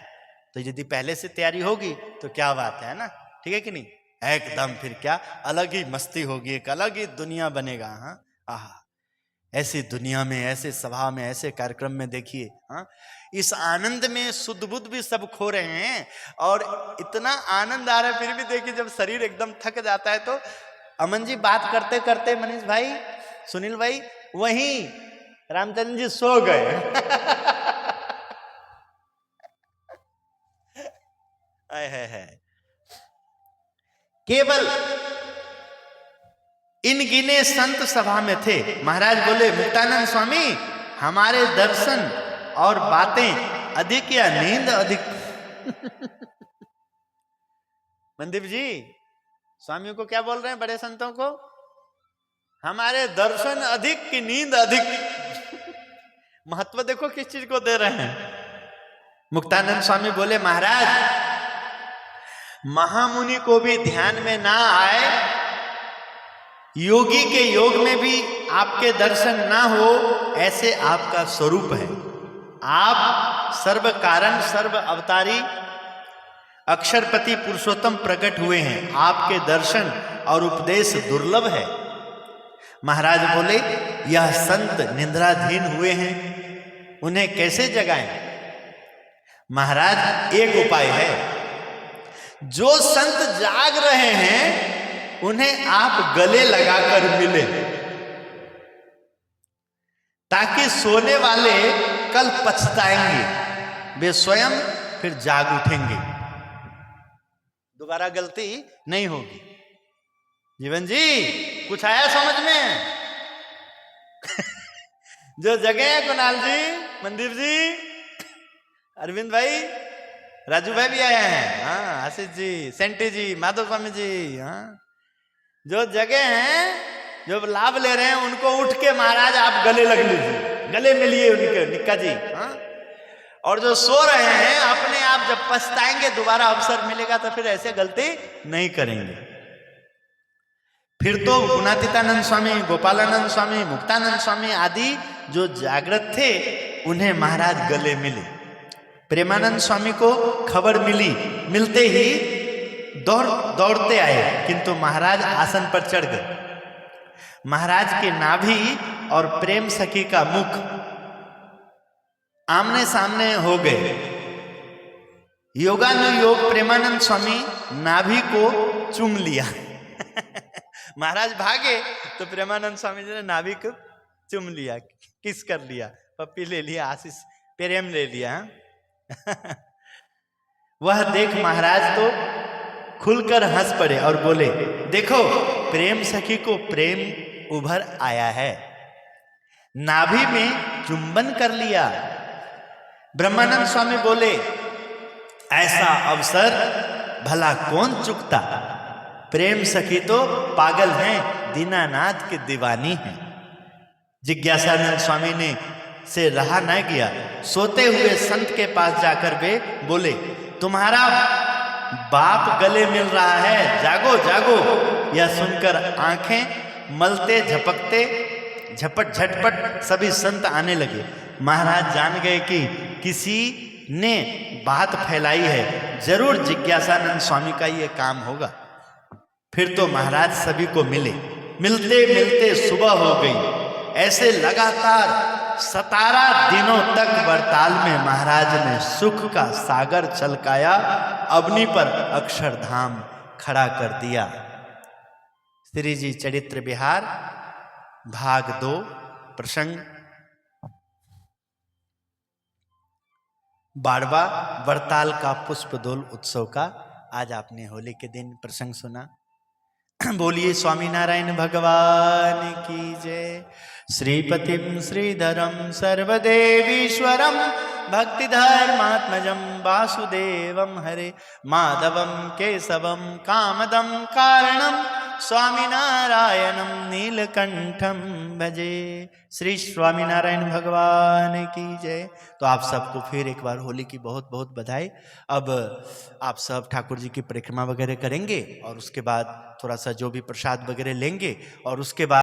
तो यदि पहले से तैयारी होगी तो क्या बात है ना, ठीक है कि नहीं, एकदम फिर क्या अलग ही मस्ती होगी, एक अलग ही दुनिया बनेगा। हाँ, आहा, ऐसी दुनिया में, ऐसे सभा में, ऐसे कार्यक्रम में देखिए, हाँ, इस आनंद में शुद्ध बुद्ध भी सब खो रहे हैं, और इतना आनंद आ रहा है। फिर भी देखिए, जब शरीर एकदम थक जाता है तो अमन जी बात करते करते, मनीष भाई, सुनील भाई, वहीं रामचंद्र जी सो गए। है केवल इन गिने संत सभा में थे। महाराज बोले, मुक्तानंद स्वामी, हमारे दर्शन और बातें अधिक या नींद अधिक? मनदीप जी स्वामियों को क्या बोल रहे हैं, बड़े संतों को? हमारे दर्शन अधिक की नींद अधिक। महत्व देखो किस चीज को दे रहे हैं। मुक्तानंद स्वामी बोले, महाराज, महामुनि को भी ध्यान में ना आए, योगी के योग में भी आपके दर्शन ना हो, ऐसे आपका स्वरूप है। आप सर्व कारण, सर्व अवतारी, अक्षरपति पुरुषोत्तम प्रकट हुए हैं। आपके दर्शन और उपदेश दुर्लभ है। महाराज बोले, यह संत निद्राधीन हुए हैं, उन्हें कैसे जगाएं? महाराज, एक उपाय है। जो संत जाग रहे हैं उन्हें आप गले लगाकर मिले, ताकि सोने वाले कल पछताएंगे, वे स्वयं फिर जाग उठेंगे, दोबारा गलती नहीं होगी। जीवन जी, कुछ आया समझ में? जो जगह है, कुणाल जी, मनदीप जी, अरविंद भाई, राजू भाई भी आए हैं, हाँ, आशीष जी, सेंटी जी, माधव स्वामी जी, हाँ, जो जगह हैं, जो लाभ ले रहे हैं, उनको उठ के महाराज आप गले लग लीजिए, गले मिलिए उनके, निक्का जी, हाँ, और जो सो रहे हैं अपने आप जब पछताएंगे, दोबारा अवसर मिलेगा तो फिर ऐसे गलती नहीं करेंगे। फिर तो गुणातीतानंद स्वामी, गोपालानंद स्वामी, मुक्तानंद स्वामी आदि जो जागृत थे उन्हें महाराज गले मिले। प्रेमानंद स्वामी को खबर मिली, मिलते ही दौड़ते आए, किंतु महाराज आसन पर चढ़ गए। महाराज के नाभि और प्रेम सखी का मुख आमने सामने हो गए। योगानुयोग प्रेमानंद स्वामी नाभि को चूम लिया। महाराज भागे तो प्रेमानंद स्वामी जी ने नाभि को चूम लिया, किस कर लिया, पप्पी ले लिया, आशीष प्रेम ले लिया। वह देख महाराज तो खुलकर हंस पड़े और बोले, देखो प्रेम सखी को प्रेम उभर आया है, नाभि में चुंबन कर लिया। ब्रह्मानंद स्वामी बोले, ऐसा अवसर भला कौन चुकता, प्रेम सखी तो पागल हैं, दीनानाथ की दीवानी है। जिज्ञासानंद स्वामी ने से रहा न गया, सोते हुए संत के पास जाकर वे बोले, तुम्हारा बाप गले मिल रहा है, जागो जागो। यह सुनकर आंखें मलते झपकते झटपट सभी संत आने लगे। महाराज जान गए कि किसी ने बात फैलाई है, जरूर जिज्ञासानंद स्वामी का ये काम होगा। फिर तो महाराज सभी को मिले, मिलते मिलते सुबह हो गई। ऐसे लगातार 17 दिनों तक वरताल में महाराज ने सुख का सागर छलकाया, अग्नि पर अक्षरधाम खड़ा कर दिया। श्री जी चरित्र विहार भाग 2 प्रसंग 12वां वरताल का पुष्पदोल उत्सव का। आज आपने होली के दिन प्रसंग सुना। बोलिए स्वामीनारायण भगवान की जय। श्रीपतिम श्रीधरम सर्वदेवीश्वरम भक्तिधर्मात्मजं वासुदेवं हरे माधवं केशवं कामदं कारणं स्वामीनारायणं नीलकंठं भजे। श्री स्वामीनारायण भगवान की जय। तो आप सबको फिर एक बार होली की बहुत बहुत बधाई। अब आप सब ठाकुर जी की परिक्रमा वगैरह करेंगे और उसके बाद थोड़ा सा जो भी प्रसाद वगैरह लेंगे और उसके बाद